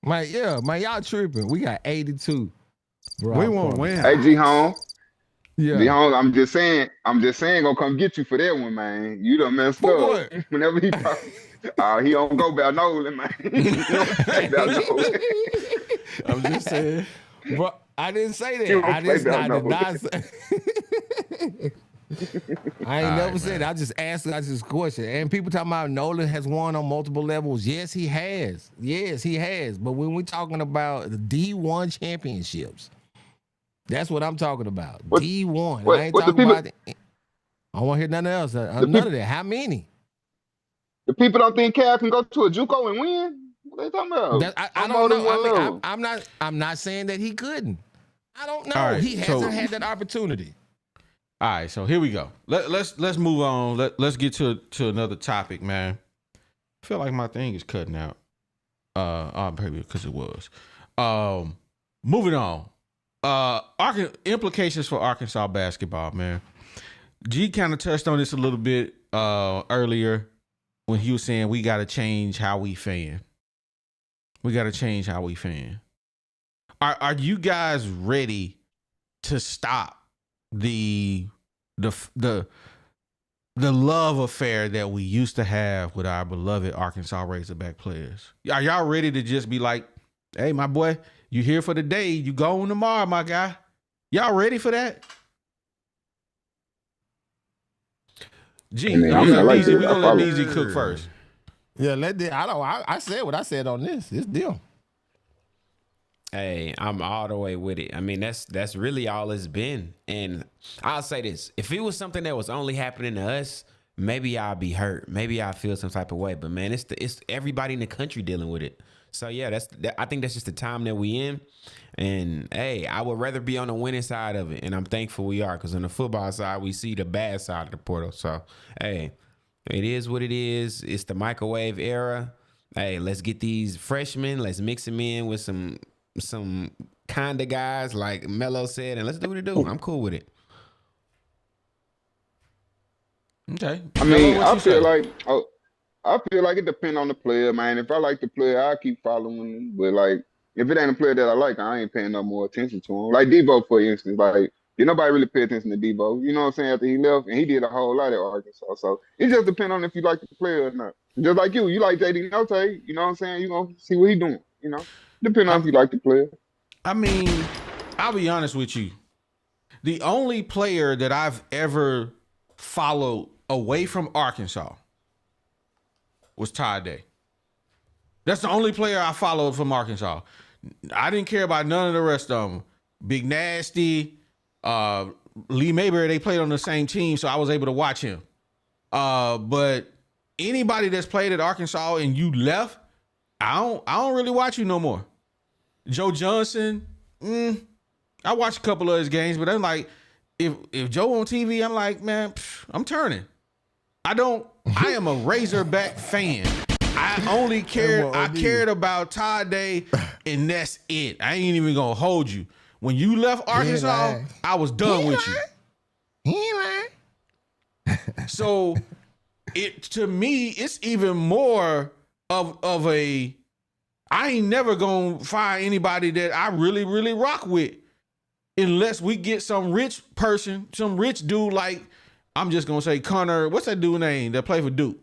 Man, y'all tripping. We got 82. Bro, We won't win. Hey, G Home. Yeah. G Home, I'm just saying, gonna come get you for that one, man. You done messed For up. what? Whenever he he don't go about Nolan, man. He don't play about Nolan. I'm just saying. Bro, I didn't say You that. don't I play did that not no. say. I ain't never said that. I just asked this question. And people talking about Nolan has won on multiple levels. Yes, he has. Yes, he has. But when we're talking about the D1 championships, that's what I'm talking about. What- D1. what- I ain't what the talking people- about. I don't want to hear nothing else. None of that. How many? The people don't think Cal can go to a JUCO and win. What they talking about? I don't know. I'm not saying that he couldn't. I don't know. All right, He hasn't had that opportunity. All right, so here we go. Let's move on. Let's get to another topic, man. I feel like my thing is cutting out. Maybe because it was. Moving on. Implications for Arkansas basketball, man. G kind of touched on this a little bit earlier when he was saying we got to change how we fan. We got to change how we fan. Are you guys ready to stop the love affair that we used to have with our beloved Arkansas Razorback players? Are y'all ready to just be like, hey, my boy, you here for the day, you going tomorrow, my guy? Y'all ready for that? Gee, I mean, I'm not like we're that. gonna let Beezy cook first. Yeah, I said what I said on this. It's deal. Hey, I'm all the way with it. I mean, that's really all it's been. And I'll say this: if it was something that was only happening to us, maybe I'll be hurt. Maybe I'll feel some type of way. But man, it's everybody in the country dealing with it. So yeah, I think that's just the time that we in. And hey, I would rather be on the winning side of it, and I'm thankful we are, because on the football side, we see the bad side of the portal. So hey, it is what it is. It's the microwave era. Hey, let's get these freshmen. Let's mix them in with some kind of guys, like Melo said, and let's do what it do. I'm cool with it. Okay. I mean, I feel like it depends on the player, man. If I like the player, I keep following him. But like, if it ain't a player that I like, I ain't paying no more attention to him. Like D-O, for instance, like did nobody really pay attention to D-O? You know what I'm saying? After he left, and he did a whole lot at Arkansas. So it just depends on if you like the player or not. Just like you like JD Notae, you know what I'm saying? You gonna see what he doing, you know? Depending on if you like the player. I mean, I'll be honest with you. The only player that I've ever followed away from Arkansas was Ty Day. That's the only player I followed from Arkansas. I didn't care about none of the rest of them. Big Nasty, Lee Mayberry, they played on the same team, so I was able to watch him. But anybody that's played at Arkansas and you left, I don't really watch you no more. Joe Johnson, I watched a couple of his games, but I'm like, if Joe on TV, I'm like, man, I'm turning. I am a Razorback fan. I cared about Todd Day, and that's it. I ain't even gonna hold you. When you left Arkansas, I was done with you. So to me, it's even more of a, I ain't never gonna find anybody that I really, really rock with unless we get some rich person, some rich dude like, I'm just gonna say Connor, what's that dude name that play for Duke?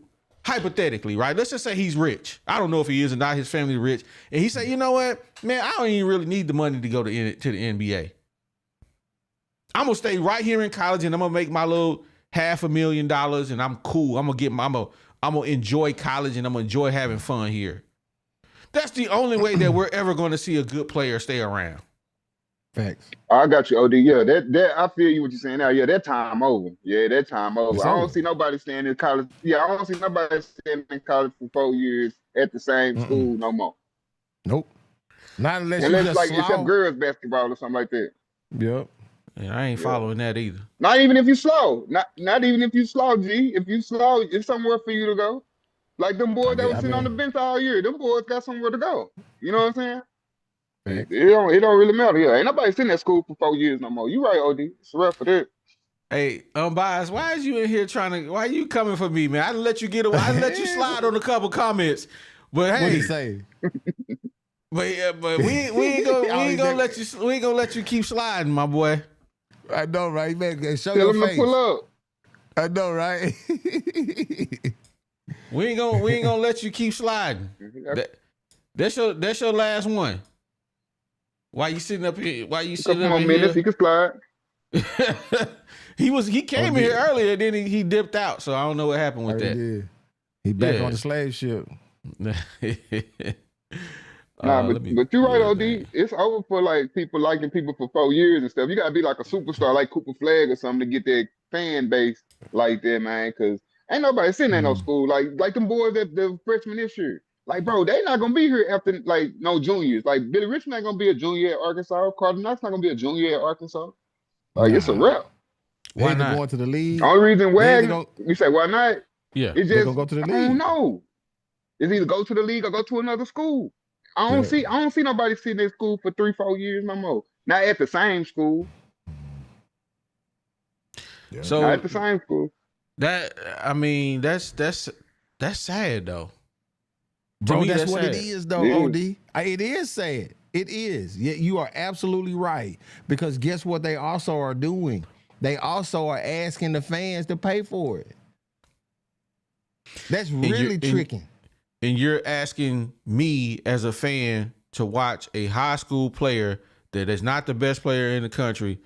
Hypothetically, right? Let's just say he's rich. I don't know if he is or not, his family rich. And he said, you know what, man, I don't even really need the money to go to the NBA. I'm gonna stay right here in college and I'm gonna make my little $500,000 and I'm cool. I'm gonna enjoy college and I'm gonna enjoy having fun here. That's the only way that we're ever going to see a good player stay around. Facts. I got you, OD. Yeah, that I feel you what you're saying now. Yeah, that time over. Yeah, that time over. I don't see nobody staying in college. Yeah, I don't see nobody staying in college for 4 years at the same school no more. Nope. Not unless you just like slow. except girls basketball or something like that. Yep. And I ain't following that either. Not even if you slow. Not even if you slow, G. If you slow, it's somewhere for you to go. Like them boys that was sitting on the bench all year, them boys got somewhere to go. You know what I'm saying? It don't really matter. Yeah, ain't nobody sitting at school for 4 years no more. You right, OD. It's rough for that. Hey, Unbiased, why is you in here why are you coming for me, man? I didn't let you get away. I didn't let you slide on a couple comments. But hey, what'd he say? But we ain't gonna let you keep sliding, my boy. I know, right? Man, show Tell your him face. to pull up. I know, right? We ain't gonna let you keep sliding. That's your last one. Why you sitting up here? Why you sitting up here? Minutes, he can slide. he came here earlier, then he dipped out. So I don't know what happened with that. Did. He back on the slave ship. But you're right, OD. It's over for like people liking people for 4 years and stuff. You gotta be like a superstar, like Cooper Flag or something, to get that fan base like that, man. Because ain't nobody sitting at no school like them boys that the freshmen this year. Like, bro, they not gonna be here after like no juniors. Like Billy Richmond ain't gonna be a junior at Arkansas. Carter Knox not gonna be a junior at Arkansas. Like it's a wrap. Why either not? going to the league. Only reason They either why you say why not? Yeah. It's They're just gonna go to the I don't league. know. It's either go to the league or go to another school. I don't see nobody sitting in school for 3-4 years no more. Not at the same school. Yeah. So Not at the same school. that I mean, that's sad though. Bro, me, that's that's what it sad. is, though, Yeah. OD. It is sad. It is. Yeah, you are absolutely right. Because guess what they also are doing? They also are asking the fans to pay for it. That's really tricking. And you're asking me as a fan to watch a high school player that is not the best player in the country,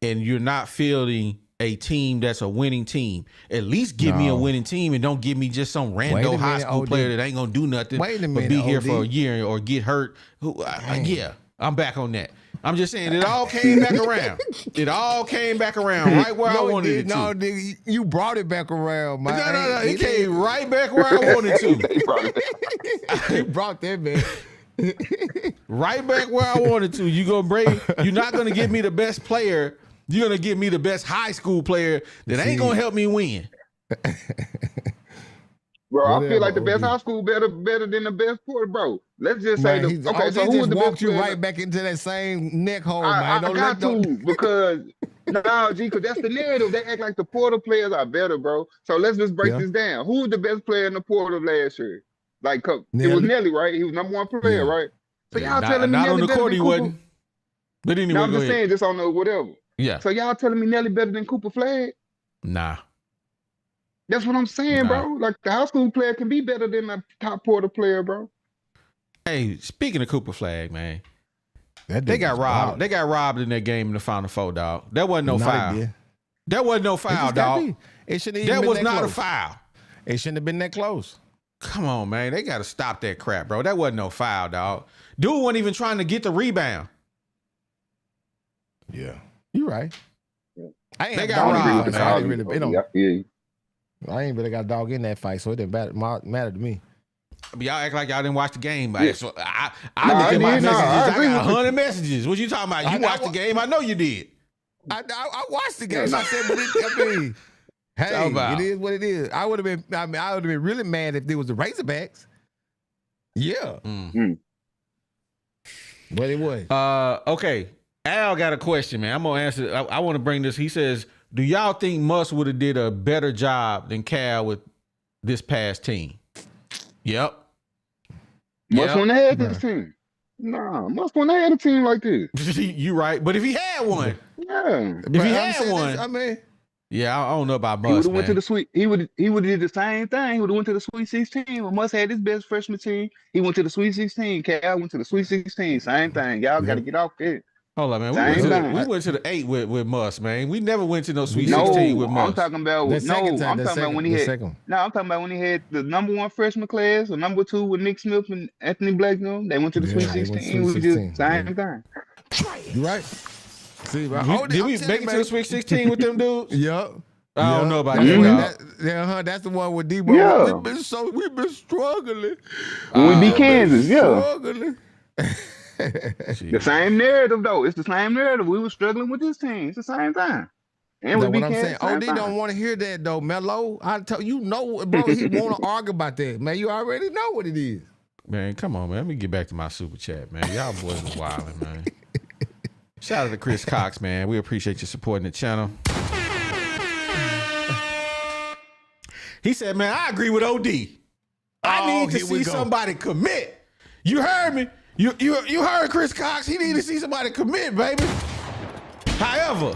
and you're not fielding a team that's a winning team. At least give me a winning team and don't give me just some random high school player that ain't gonna do nothing but be here for a year or get hurt. Yeah, I'm back on that. I'm just saying it all came back around. It all came back around right where I wanted it to. No, nigga, you brought it back around, man. No. It came right back where I wanted to. You brought that back. Right back where I wanted to. You're not gonna give me the best player. You're gonna give me the best high school player that ain't gonna help me win. Bro, I Whatever, feel like the best OD. high school better than the best port, bro. Let's just say Man, okay. So he who was just the best walked you player? right back into that same neck hole, I man. got to because because that's the narrative. They act like the Porter players are better, bro. So let's just break this down. Who was the best player in the Porter last year? Like it was Nelly, right? He was #1 player, right? So y'all telling me not Nelly on the better court than he Cooper? wasn't. But anyway, No, I'm go just ahead. saying, just on the whatever. Yeah. So y'all telling me Nelly better than Cooper Flag? Nah. That's what I'm saying, Nah. bro. Like the high school player can be better than a top Porter player, bro. Hey, speaking of Cooper Flag, man, That they dude got was robbed. wild. They got robbed in that game in the Final Four, dog. That wasn't no No, foul. they did. That wasn't no It foul, just gotta dog. be. It shouldn't even That been was that not close. a foul. It shouldn't have been that close. Come on, man. They got to stop that crap, bro. That wasn't no foul, dog. Dude wasn't even trying to get the rebound. Yeah, you right. I ain't They have got dog in robbed, that fight, so man. I ain't really, it don't, Yeah. I ain't really got a dog in that fight, so it didn't matter to me. But y'all act like y'all didn't watch the game. Yeah. So I Nah, look I at my did. Nah, messages. I I agree got with you. 100 messages. What you talking about? You watched the game? I know you did. I watched the game. So I said, but I mean, hey, Talk about. it is what it is. I would have been really mad if there was the Razorbacks. Yeah, but it was. Okay. Al got a question, man. I'm gonna answer. I want to bring this. He says, "Do y'all think Muss would have did a better job than Cal with this past team?" Yep. Must want to have this team. Nah, must want to have a team like this. You right. But if he had one, Yeah. if he had one, I mean, yeah, I don't know about He would Muss, have went to man. the sweet. He would did the same thing. He would have went to the Sweet 16. But Must had his best freshman team. He went to the Sweet 16. Cal went to the Sweet 16. Same thing. Y'all got to get off it. Hold on, man. Same thing. We went to the 8 with Muss, man. We never went to no Sweet No, 16 with I'm Muss. talking about the no. second time, I'm the talking about when he the had. second. No, I'm talking about when he had the #1 freshman class or #2 with Nick Smith and Anthony Blacknell. They went to the Yeah, Sweet they went to 16. Sweet We 16, just same yeah. thing. You right? See, bro, Did we make it to the Sweet 16 with them dudes? Yup. I don't know about Mhm. that, dog. That's the one with Debo. Yeah. We've been struggling. When we beat Kansas, yeah. Struggling. The same narrative though. It's the same narrative. We were struggling with this team. It's the same thing. And That's we beat what I'm saying. Kansas. Same OD thing. don't want to hear that though, Melo. I tell you, know, bro, he want to argue about that, man. You already know what it is. Man, come on, man. Let me get back to my super chat, man. Y'all boys was wilding, man. Shout out to Chris Cox, man. We appreciate you supporting the channel. He said, man, I agree with OD. I need to here we see go. somebody commit. You heard me? You heard Chris Cox. He need to see somebody commit, baby. However,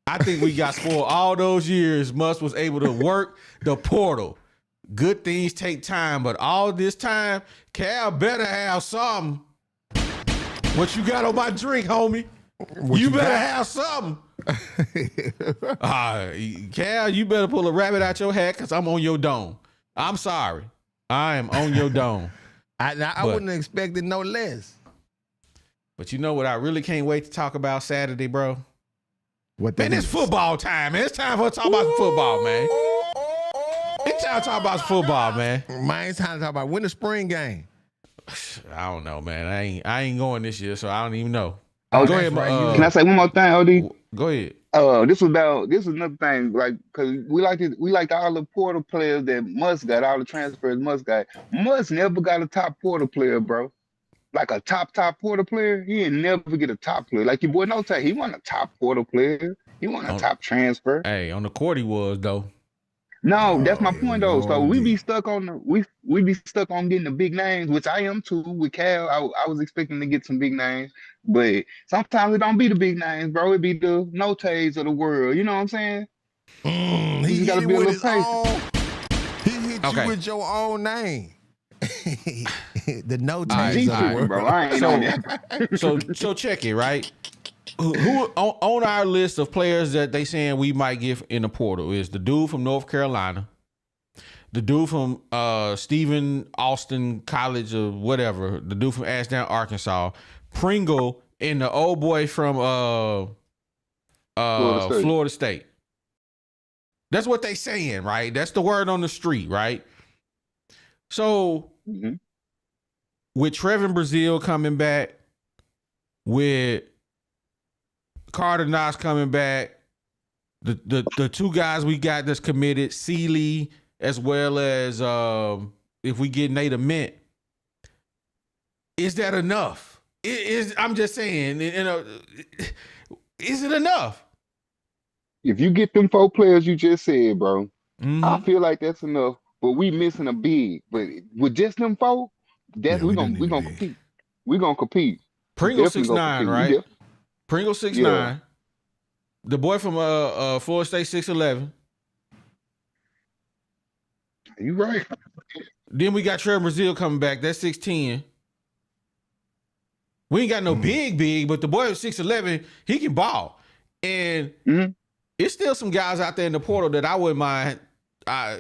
I think we got spoiled all those years. Muss was able to work the portal. Good things take time, but all this time, Cal better have something. What you got on my drink, homie? You better have something. Cal, you better pull a rabbit out your hat because I'm on your dome. I'm sorry. I am on your dome. I wouldn't have expected no less. But you know what I really can't wait to talk about Saturday, bro? What Man, it's football time, man. It's time for us to talk about some football, man. It's time to talk about some football, man. Man, it's time to talk about when the spring game. I don't know, man. I ain't going this year, so I don't even know. Oh, Go that's ahead, right. Can I say one more thing, OD? Go ahead. This is another thing, like, cause we like all the portal players that Must got, all the transfers Must got. Must never got a top portal player, bro. Like a top portal player, he ain't never get a top player. Like your boy Notae, he wasn't a top portal player. He wasn't a On, top transfer. hey, on the court he was though. No, that's my Oh, point though. So Lordy. we be stuck on getting the big names, which I am too with Cal. I was expecting to get some big names, but sometimes it don't be the big names, bro. It be the Notaes of the world. You know what I'm saying? You He just hit gotta it be a with little his patient. own. He hit Okay. you with your own name. The no Alright, tags G of the alright. tripping, bro. world. I ain't on that. So check it, right? Who on our list of players that they saying we might get in the portal is the dude from North Carolina, the dude from Stephen Austin College or whatever, the dude from Ashdown, Arkansas, Pringle, and the old boy from Florida State. That's what they saying, right? That's the word on the street, right? So Mhm. with Trevin Brazil coming back, with Carter Knox coming back, the two guys we got that's committed, Sealy, as well as if we get Nate Mint, is that enough? I'm just saying, is it enough? If you get them 4 players you just said, bro, I Mm-hmm. feel like that's enough. But we missing a big. But with just them 4, Yeah, we do need we to gonna be. compete. We gonna compete. We Pringle definitely gonna 6'9", compete. right? Pringle Yeah, 6'9". The boy from Florida State 6'11". you right. Then we got Trevor Brazil coming back. That's 6'10". We ain't got no big, but the boy is 6'11". He can ball. And Mhm. it's still some guys out there in the portal that I wouldn't mind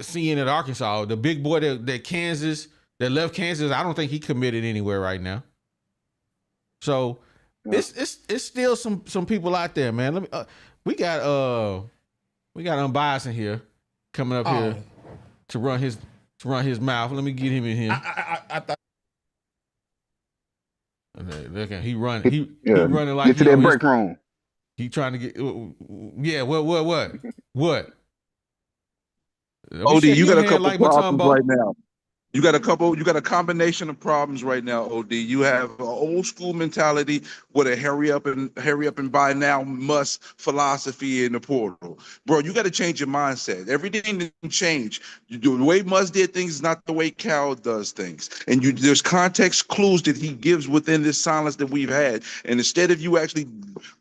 seeing at Arkansas. The big boy that left Kansas, I don't think he committed anywhere right now. So Yeah. it's still some people out there, man. Let me we got Unbiased in here coming up here to run his mouth. Let me get him in here. I thought. Look at he running. He Yeah. running like Get to he that on his, break room. he trying to get yeah. What? OD, you got a couple like problems Mutombo. right now. You got a combination of problems right now, OD. You have an old school mentality with a hurry up and buy now must philosophy in the portal. Bro, you got to change your mindset. Everything didn't change. The way Must did things is not the way Cal does things. And there's context clues that he gives within this silence that we've had. And instead of you actually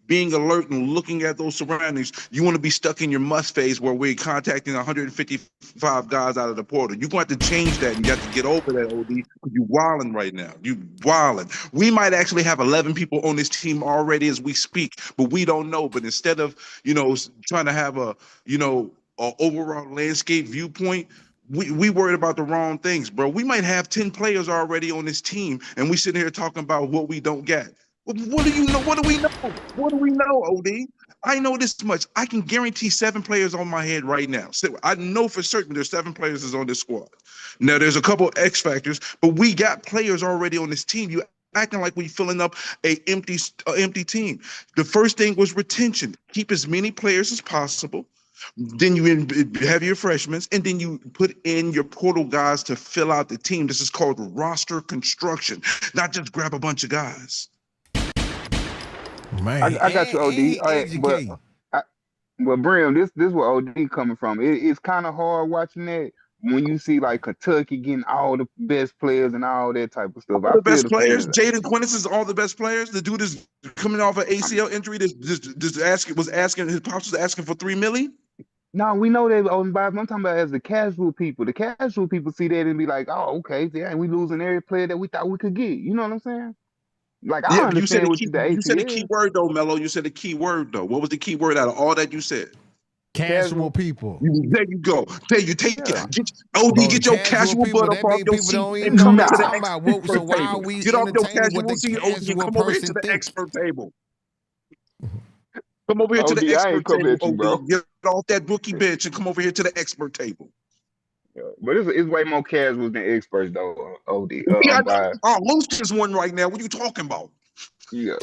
being alert and looking at those surroundings, you want to be stuck in your Must phase where we're contacting 155 guys out of the portal. You're going to have to change that, and you have to get over that, OD, because you're wilding right now. You wilding. We might actually have 11 people on this team already as we speak, but we don't know. But instead of, trying to have a overall landscape viewpoint, we worried about the wrong things, bro. We might have 10 players already on this team, and we sitting here talking about what we don't get. What do you know? What do we know? What do we know, OD? I know this much. I can guarantee 7 players on my head right now. So I know for certain there's 7 players that's on this squad. Now there's a couple X factors, but we got players already on this team. You acting like we filling up a empty team. The first thing was retention. Keep as many players as possible. Then you have your freshmen, and then you put in your portal guys to fill out the team. This is called roster construction, not just grab a bunch of guys. Man, I got you, OD. All right, educating. but Brim, this where OD coming from. It's kind of hard watching that when you see like Kentucky getting all the best players and all that type of stuff. All I the feel best the players. feeling. Jaden Quintus is all the best players. The dude is coming off an ACL injury. His pops was asking for $3 million. No, we know they on Bible. I'm talking about as the casual people. The casual people see that and be like, "Oh, okay, yeah, we losing every player that we thought we could get." You know what I'm saying? Like I Yeah, but you said understand a what key. the You said a key ACL word though, Mello. You said a key word though. What was the key word out of all that you said? Casual people. There you go. There you take Yeah. get OD. Bro, Get your casual casual people, butt up that off mean your people seat don't even and know come what they into the talking about. So expert why are table. we Get off your entertaining what casual the seat, OD, and casual come over here to person the thinks? expert table. Come over here to the OD, I ain't expert coming table, at you, OD. bro. Get off that rookie bench and come over here to the expert table. Yeah. But it's way more casuals than experts though. OD, Yeah, unbiased. Moose is one right now. What are you talking about? Yeah.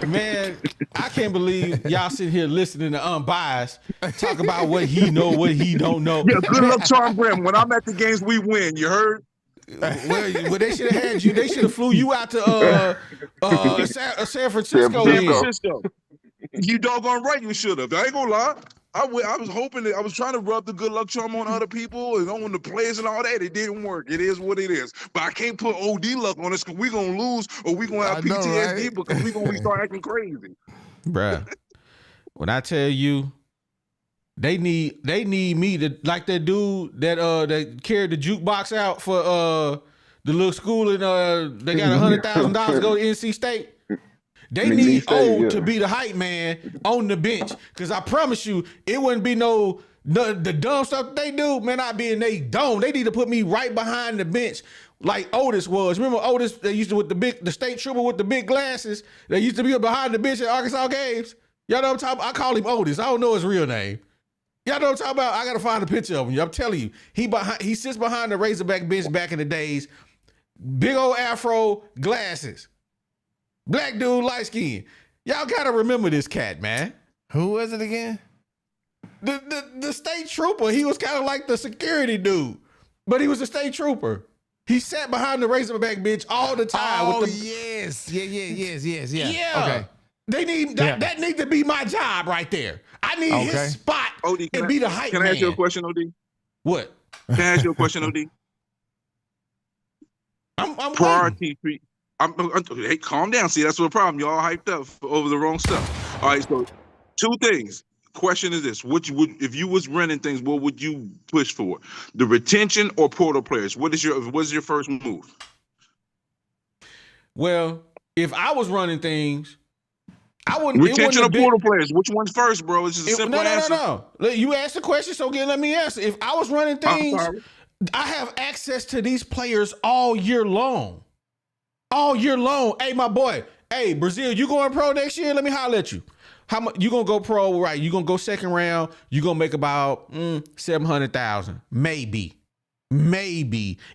Man, I can't believe y'all sitting here listening to Unbiased talk about what he know, what he don't know. Yeah, good luck, Charm Graham. When I'm at the games, we win. You heard? Well, they should have had you. They should have flew you out to San Francisco. San then. Francisco. You doggone right, you should have. I ain't gonna lie. I was hoping that I was trying to rub the good luck charm on other people and on the players and all that. It didn't work. It is what it is. But I can't put OD luck on us because we're gonna lose or we're gonna have PTSD because we're gonna start acting crazy. Bruh. When I tell you, they need me to like that dude that carried the jukebox out for the little school and they got $100,000 to go to NC State. They need O to be the hype man on the bench. Cause I promise you, it wouldn't be the dumb stuff they do, man. I'd be in they dome. They need to put me right behind the bench like Otis was. Remember Otis, they used to with the state trooper with the big glasses. They used to be behind the bench at Arkansas games. Y'all know what I'm talking about? I call him Otis. I don't know his real name. Y'all know what I'm talking about? I gotta find a picture of him. I'm telling you, he sits behind the Razorback bench back in the days. Big old afro, glasses. Black dude, light skin. Y'all gotta remember this cat, man. Who was it again? The state trooper. He was kind of like the security dude, but he was a state trooper. He sat behind the Razorback bench all the time. Oh, with the, yes. Yeah. yeah. Okay. They need that needs to be my job right there. I need his spot OD, and be the hype man. Can I ask you a question, OD? What? Can I ask you a question, OD? I'm Priority. Hey, calm down. See, that's what the problem. Y'all hyped up over the wrong stuff. All right, so two things. Question is this: if you was renting things, what would you push for? The retention or portal players? What's your first move? Well, if I was running things, I wouldn't. Retention or portal players? Which one's first, bro? It's just a simple answer. No. You asked the question, so again, let me answer. If I was running things, I have access to these players all year long. All year long. Hey, my boy. Hey, Brazil, you going pro next year? Let me holler at you. How much you gonna go pro? Right? You gonna go second round? You gonna make about $700,000, maybe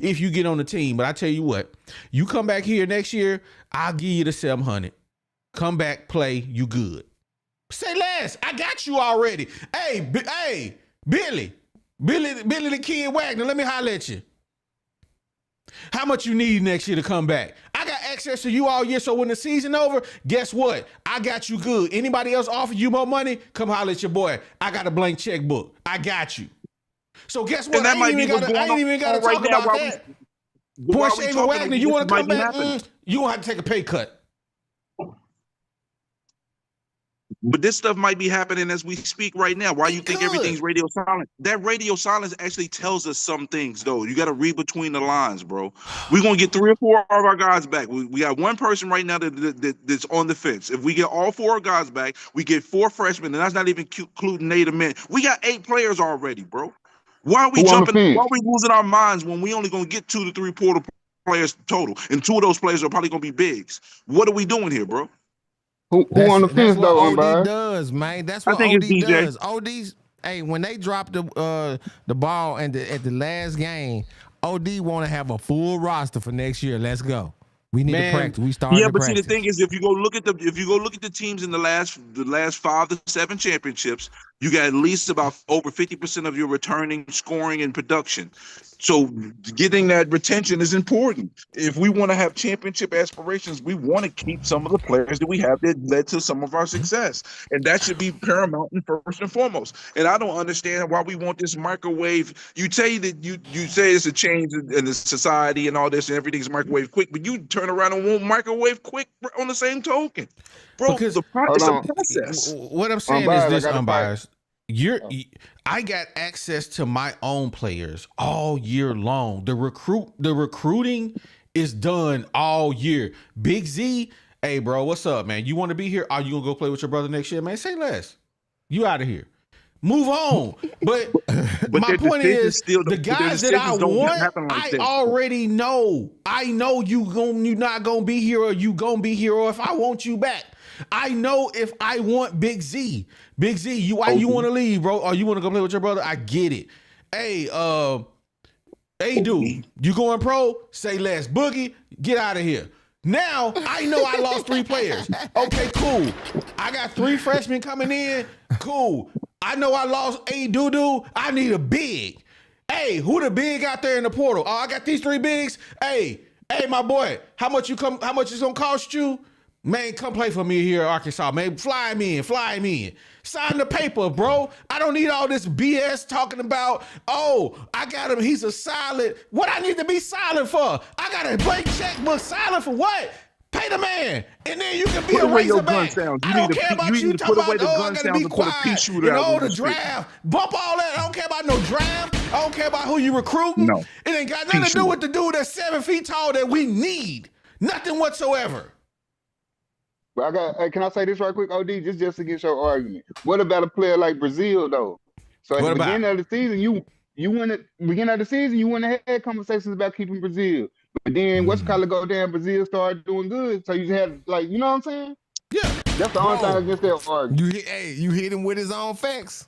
if you get on the team. But I tell you what, you come back here next year, I'll give you the 700. Come back, play, you good. Say less. I got you already. Hey, Billy the Kid Wagner. Let me holler at you. How much you need next year to come back? I got access to you all year, so when the season over, guess what? I got you good. Anybody else offer you more money? Come holler at your boy. I got a blank checkbook. I got you. So guess what? I ain't even got to talk about that. Boy, Shaver Wagner, you want to come back? You gonna have to take a pay cut. But this stuff might be happening as we speak right now. Why you think everything's radio silent? That radio silence actually tells us some things, though. You got to read between the lines, bro. We're going to get 3 or 4 of our guys back. We got one person right now that's on the fence. If we get all 4 guys back, we get 4 freshmen, and that's not even including native men. We got 8 players already, bro. Why are we jumping? Why are we losing our minds when we only going to get 2 to 3 portal players total? And 2 of those players are probably going to be bigs. What are we doing here, bro? Who on the fence though? OD does, man. That's what OD does. OD's when they drop the ball at the last game, OD want to have a full roster for next year. Let's go. We need to practice. We start. Yeah, but see, the thing is, if you go look at the teams in the last 5 to 7 championships, you got at least about over 50% of your returning scoring and production. So getting that retention is important. If we want to have championship aspirations, we want to keep some of the players that we have that led to some of our success. And that should be paramount and first and foremost. And I don't understand why we want this microwave. You say that you say it's a change in the society and all this and everything's microwave quick, but you turn around and want microwave quick on the same token. Bro, because it's a process. What I'm saying is this, unbiased. I got access to my own players all year long. The recruiting is done all year. Big Z, hey bro, what's up, man? You want to be here? Are you gonna go play with your brother next year, man? Say less. You out of here. Move on. But my point is, the guys that I want, I already know. I know you not gonna be here, or you gonna be here, or if I want you back. I know if I want Big Z. Big Z, why you want to leave, bro? Or you want to go play with your brother? I get it. Hey, dude, you going pro? Say less. Boogie, get out of here. Now I know I lost 3 players. Okay, cool. I got 3 freshmen coming in. Cool. I know I lost A Doo. I need a big. Hey, who the big out there in the portal? Oh, I got these 3 bigs. Hey, my boy, how much it's gonna cost you? Man, come play for me here in Arkansas. Man, fly me in. Sign the paper, bro. I don't need all this BS talking about, oh, I got him, he's a silent. What I need to be silent for? I got a blank checkbook. Silent for what? Pay the man, and then you can be Put a away your Razorback. gun sounds. I don't care about you talking about, oh, I gotta be quiet. And all the draft, bump all that. I don't care about no draft. I don't care about who you recruiting. No. It ain't got nothing to do with the dude that's 7 feet tall that we need. Nothing whatsoever. But hey, can I say this right quick, OD? Just against your argument. What about a player like Brazil though? So at the beginning of the season, you wouldn't have had conversations about keeping Brazil. But then what's go down, Brazil started doing good. So you had like, you know what I'm saying? Yeah. That's the only thing against that argument. You hit him with his own facts.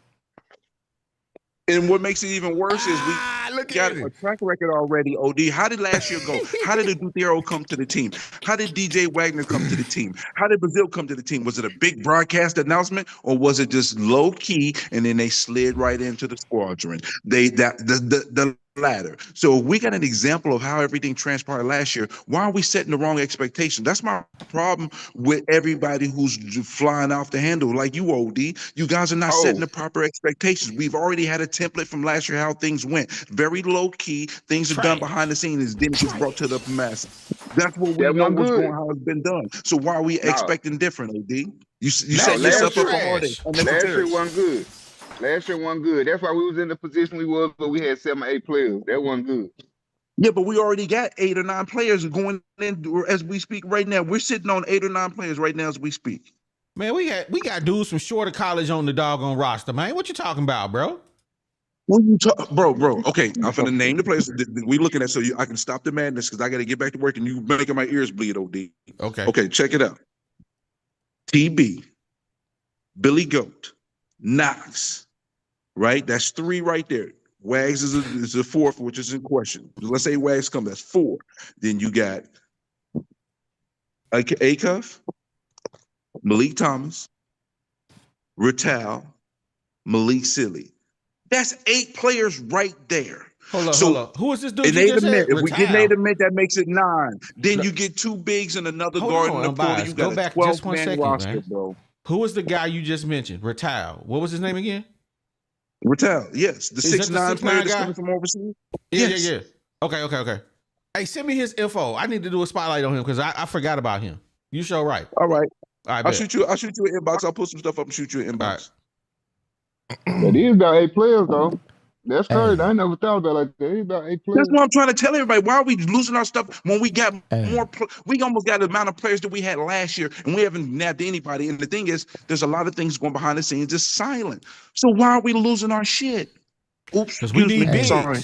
And what makes it even worse is we got a track record already, OD. How did last year go? How did Dutero come to the team? How did DJ Wagner come to the team? How did Brazil come to the team? Was it a big broadcast announcement or was it just low key and then they slid right into the squadron? The latter. So if we got an example of how everything transpired last year, why are we setting the wrong expectation? That's my problem with everybody who's flying off the handle like you, OD. You guys are not setting the proper expectations. We've already had a template from last year how things went. Very low key. Things are done behind the scenes. Then it gets brought to the masses. That's what we know what's going, how it's been done. So why are we expecting different, OD? You set yourself up for heartache. Last year wasn't good. That's why we was in the position we was, but we had 7 or 8 players. That wasn't good. Yeah, but we already got 8 or 9 players going in as we speak right now. We're sitting on 8 or 9 players right now as we speak. Man, we got dudes from Shorter College on the doggone roster, man. What you talking about, bro? What you bro? Okay, I'm finna name the players that we looking at so I can stop the madness because I got to get back to work and you making my ears bleed, OD. Okay, check it out. TB, Billy Goat, Knox. Right, that's 3 right there. Wags is a 4th, which is in question. Let's say Wags comes, that's 4. Then you got Acuff, Malik Thomas, Rattal, Malik Silly. That's 8 players right there. Hold up. Who is this dude? If we get Nate Mint, that makes it 9. Then you get 2 bigs and another guard in the portal. You got a 12-man roster, bro. Who was the guy you just mentioned? Rattal. What was his name again? Rattal, yes. The 6'9" player that's coming from overseas? Yeah. Okay. Hey, send me his info. I need to do a spotlight on him because I forgot about him. You sure right. All right. I'll shoot you an inbox. I'll put some stuff up and shoot you an inbox. It is about 8 players, though. That's crazy. I never thought about it like that. It's about 8 players. That's what I'm trying to tell everybody. Why are we losing our stuff when we got more? We almost got the amount of players that we had last year, and we haven't nabbed anybody. And the thing is, there's a lot of things going behind the scenes, just silent. So why are we losing our shit? Oops, because we need bigs. Sorry.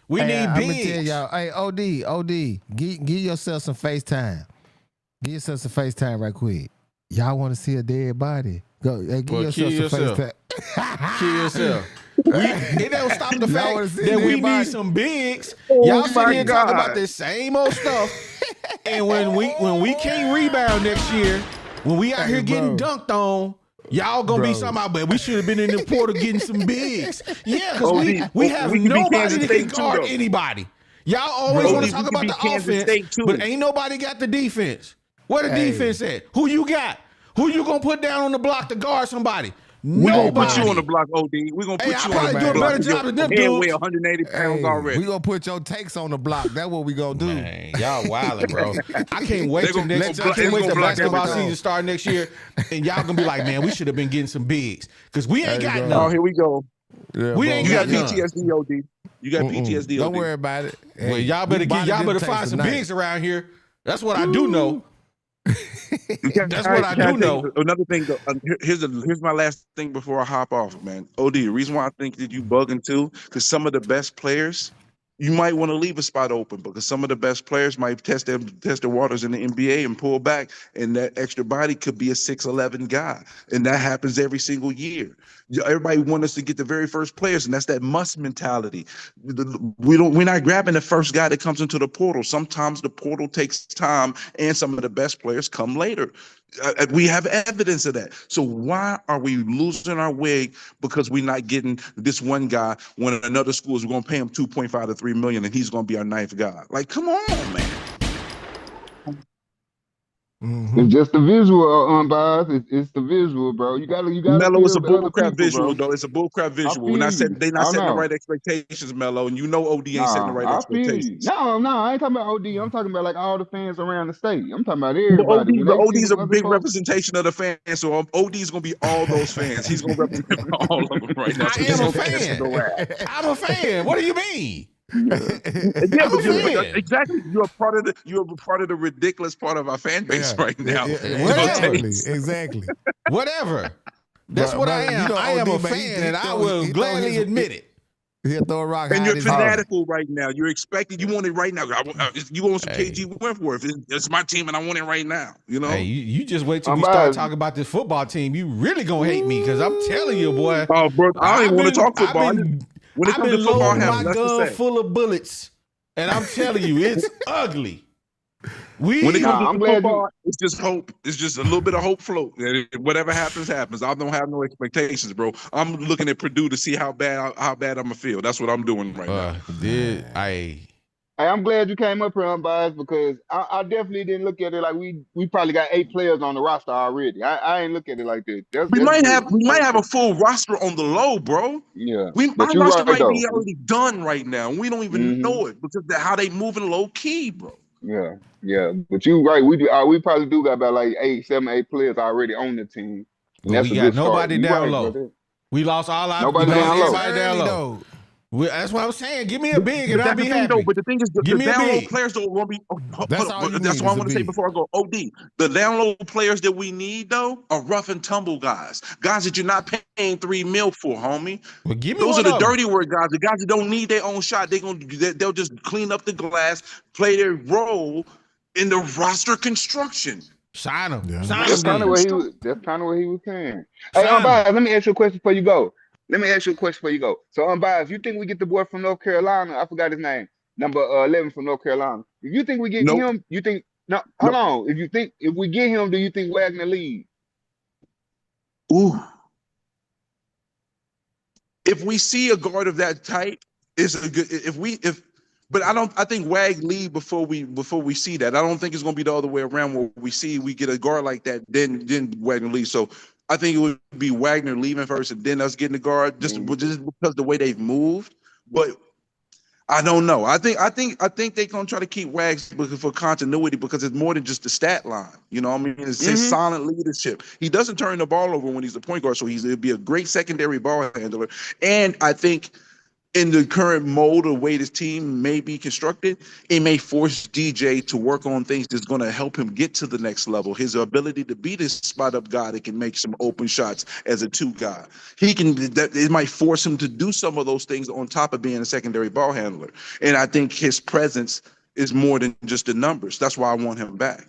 We need bigs. I'm gonna tell y'all. Hey, OD, give yourself some FaceTime. Give yourself some FaceTime right quick. Y'all want to see a dead body? Go. Hey, give yourself some FaceTime. Kill yourself. It don't stop the fact that we need some bigs. Y'all sit here talking about this same old stuff. And when we can't rebound next year, when we out here getting dunked on, y'all gonna be somebody, but we should have been in the portal getting some bigs. Yeah, because we have nobody that can guard anybody. Y'all always want to talk about the offense, but ain't nobody got the defense. Where the defense at? Who you got? Who you gonna put down on the block to guard somebody? We're going to put you on the block, OD. We're going to put you on the block. do a better job than them dudes. Weigh 180 pounds already. We're going to put your takes on the block. That's what we're going to do. Man, y'all wildin', bro. I can't wait till the basketball season start next year, and y'all going to be like, man, we should have been getting some bigs because we ain't got none. Oh, here we go. Yeah, we ain't got none. PTSD, OD. You got PTSD, OD. Don't worry about it. Well, y'all better find some bigs around here. That's what I do know. That's what I do know. Another thing, here's my last thing before I hop off, man. OD, the reason why I think that you bugging too, because some of the best players you might want to leave a spot open because some of the best players might test their waters in the NBA and pull back, and that extra body could be a 6'11" guy, and that happens every single year. Everybody wants us to get the very first players, and that's that must mentality. We're not grabbing the first guy that comes into the portal. Sometimes the portal takes time, and some of the best players come later. We have evidence of that. So why are we losing our way because we're not getting this one guy when another school is going to pay him 2.5 to 3 million and he's going to be our ninth guy? Like, come on, man. It's just the visual, unbiased. It's the visual, bro. You gotta Mello, it's a feel the bullcrap people, visual, bro. though. It's a bullcrap visual. feel We're not you. setting, they not I setting the know. right expectations, Mello, and you know OD ain't setting the right Nah, I feel you. expectations. No, I ain't talking about OD. I'm talking about like all the fans around the state. I'm talking about But everybody. When the they see OD's a them other big folks, representation of the fans, so OD's gonna be all those fans. He's gonna represent all of them right now. I So am he's a gonna catch fan. the rap. I'm a fan. What do you mean? Yeah, I'm a fan. exactly. You're a part of the ridiculous part of our fan base right now. Exactly. Whatever. That's what I am. I am a fan, and I will gladly admit it. He'll throw a rock. And you're fanatical right now. You're expecting. You want it right now. You want some KG Wentworth. It's my team, and I want it right now. You know. Hey, you just wait till we start talking about this football team. You really gonna hate me because I'm telling you, boy. Oh, bro, I don't even want to talk football. When it I've comes to been football, loading my gun full of bullets, and I'm telling you, it's ugly. When it comes to glad football, it's just hope. It's just a little bit of hope float. And whatever happens, happens. I don't have no expectations, bro. I'm looking at Purdue to see how bad I'm gonna feel. That's what I'm doing right now. Hey, I'm glad you came up here, unbiased, because I definitely didn't look at it like we probably got 8 players on the roster already. I ain't look at it like this. We might have a full roster on the low, bro. Yeah, our roster might be already done right now, and we don't even know it because of how they moving low key, bro. Yeah, but you right. We probably do got about like 7, 8 players already on the team. But we got nobody down low. Brother. We lost all our nobody down low. That's what I was saying. Give me a big and I'll be happy. Though, but the thing is, the down low players don't want to be. That's what I want to say before I go. OD, the down low players that we need though are rough and tumble guys that you're not paying $3 million for, homie. Well, give me those are the dirty word guys. The guys that don't need their own shot. They'll just clean up the glass, play their role in the roster construction. Sign him. Yeah. That's kind of what he was saying. Hey, unbiased, let me ask you a question before you go. So, unbiased, you think we get the boy from North Carolina? I forgot his name. Number 11 from North Carolina. If you think we get him, you think hold on. If we get him, do you think Wagner leaves? Ooh. If we see a guard of that type, it's a good. But I think Wag leave before we see that. I don't think it's gonna be the other way around where we get a guard like that, then Wagner leave. So I think it would be Wagner leaving first and then us getting the guard just because the way they've moved. But I don't know. I think they're gonna try to keep Wags for continuity because it's more than just the stat line. You know what I mean? It's his silent leadership. He doesn't turn the ball over when he's the point guard, so he'll be a great secondary ball handler. And I think in the current mode of way this team may be constructed, it may force DJ to work on things that's going to help him get to the next level. His ability to be this spot-up guy that can make some open shots as a 2 guy. It might force him to do some of those things on top of being a secondary ball handler. And I think his presence is more than just the numbers. That's why I want him back.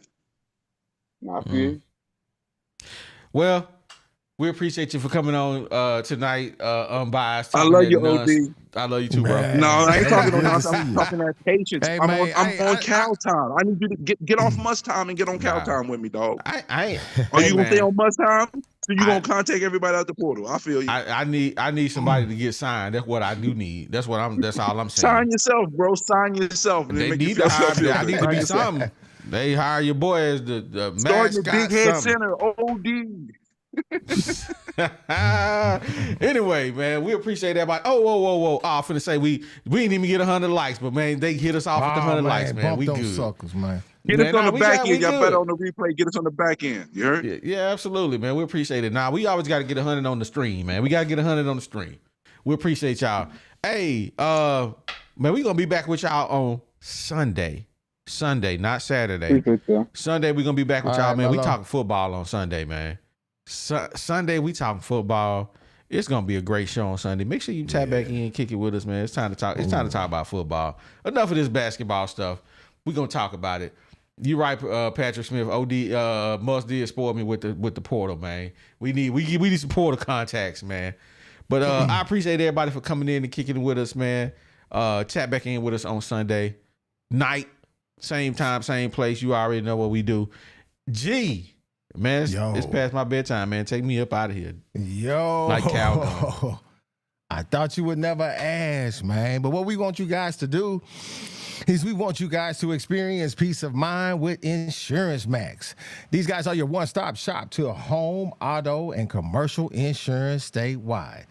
Well, we appreciate you for coming on tonight, unbiased. I love you, OD. I love you too, bro. No, I ain't talking on nonsense. I'm talking that patience. Hey, I'm man, on cow time. I need you to get off must time and get on cow time with me, dog. Are you gonna stay on must time? So you gonna contact everybody out the portal? I feel you. I need somebody to get signed. That's what I do need. That's all I'm saying. Sign yourself, bro. Sign yourself. And they need to hire. I need to be something. They hire your boy as the mascot. Big head center, OD. Anyway, man, we appreciate everybody. Whoa. I'm finna say we didn't even get 100 likes, but man, they hit us off with the 100 likes, man. We good. Suckers, man. Get us on the back end. Y'all better on the replay. Get us on the back end. You heard? Yeah, absolutely, man. We appreciate it. We always got to get 100 on the stream, man. We got to get 100 on the stream. We appreciate y'all. Hey, man, we gonna be back with y'all on Sunday. Sunday, not Saturday. Sunday, we're gonna be back with y'all, man. We talking football on Sunday, man. Sunday, we talking football. It's gonna be a great show on Sunday. Make sure you tap back in and kick it with us, man. It's time to talk. It's time to talk about football. Enough of this basketball stuff. We're gonna talk about it. You right, Patrick Smith. OD Must did spoil me with the portal, man. We need some portal contacts, man. But I appreciate everybody for coming in and kicking it with us, man. Tap back in with us on Sunday night, same time, same place. You already know what we do. G, man, it's past my bedtime, man. Take me up out of here. Yo, like Calvin. I thought you would never ask, man. But what we want you guys to do is we want you guys to experience peace of mind with Insurance Max. These guys are your one-stop shop to home, auto, and commercial insurance statewide.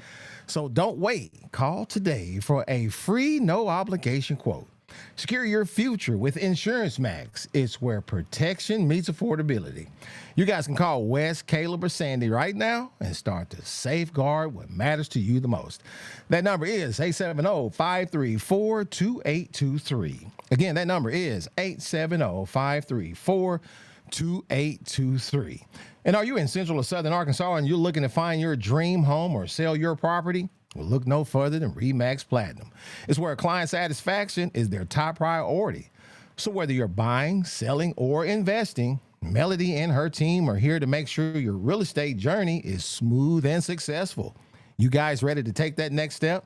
So don't wait. Call today for a free, no-obligation quote. Secure your future with Insurance Max. It's where protection meets affordability. You guys can call Wes, Caleb, or Sandy right now and start to safeguard what matters to you the most. That number is 870-534-2823. Again, that number is 870-534-2823. And are you in Central or Southern Arkansas and you're looking to find your dream home or sell your property? Well, look no further than RE/MAX Platinum. It's where client satisfaction is their top priority. So whether you're buying, selling, or investing, Melody and her team are here to make sure your real estate journey is smooth and successful. You guys ready to take that next step?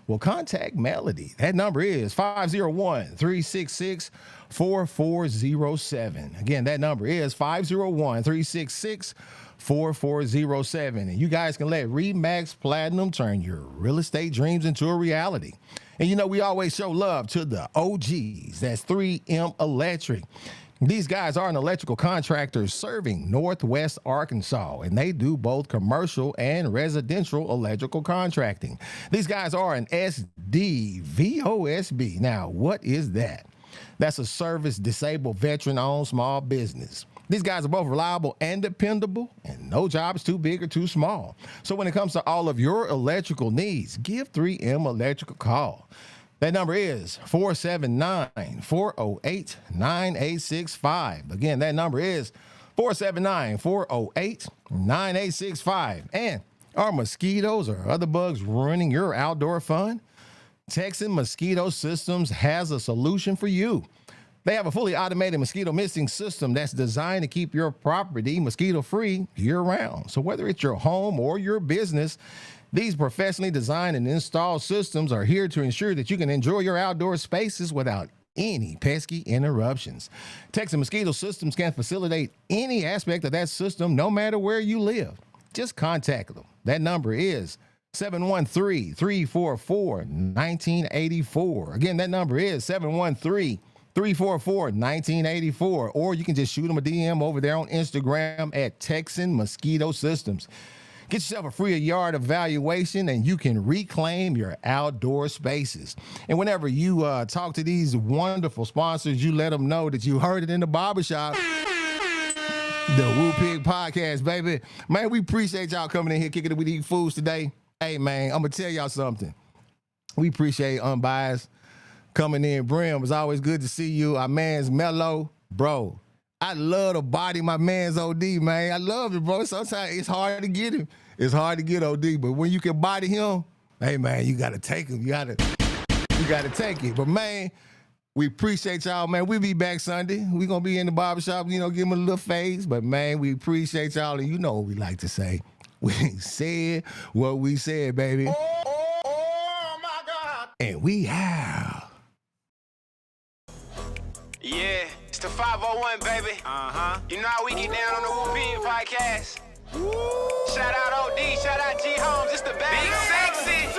Well, contact Melody. That number is 501-366-4407. Again, that number is 501-366-4407. And you guys can let RE/MAX Platinum turn your real estate dreams into a reality. And you know, we always show love to the OGs. That's 3M Electric. These guys are an electrical contractor serving Northwest Arkansas, and they do both commercial and residential electrical contracting. These guys are an SDVOSB. Now, what is that? That's a service disabled veteran-owned small business. These guys are both reliable and dependable, and no job is too big or too small. So when it comes to all of your electrical needs, give 3M Electric a call. That number is 479-408-9865. Again, that number is 479-408-9865. And are mosquitoes or other bugs ruining your outdoor fun? Texan Mosquito Systems has a solution for you. They have a fully automated mosquito misting system that's designed to keep your property mosquito-free year-round. So whether it's your home or your business, these professionally designed and installed systems are here to ensure that you can enjoy your outdoor spaces without any pesky interruptions. Texas Mosquito Systems can facilitate any aspect of that system no matter where you live. Just contact them. That number is 713-344-1984. Again, that number is 713-344-1984. Or you can just shoot them a DM over there on Instagram at Texan Mosquito Systems. Get yourself a free yard evaluation and you can reclaim your outdoor spaces. And whenever you talk to these wonderful sponsors, you let them know that you heard it in the barbershop. The Woo Pig Podcast, baby. Man, we appreciate y'all coming in here, kicking it with these fools today. Hey, man, I'm going to tell y'all something. We appreciate Unbiased coming in. Brim, it's always good to see you. Our man's Mello. Bro, I love the body my man's OD, man. I love it, bro. Sometimes it's hard to get him. It's hard to get OD, but when you can body him, hey, man, you got to take him. You got to take it. But, man, we appreciate y'all, man. We'll be back Sunday. We're going to be in the barbershop, you know, give him a little phase. But, man, we appreciate y'all, and you know what we like to say. We said what we said, baby. Oh my God. And we have. Yeah, it's the 501, baby. You know how we get down on the Woo Pig Podcast. Shout out OD, shout out G Holmes, it's the bag. Big sexy.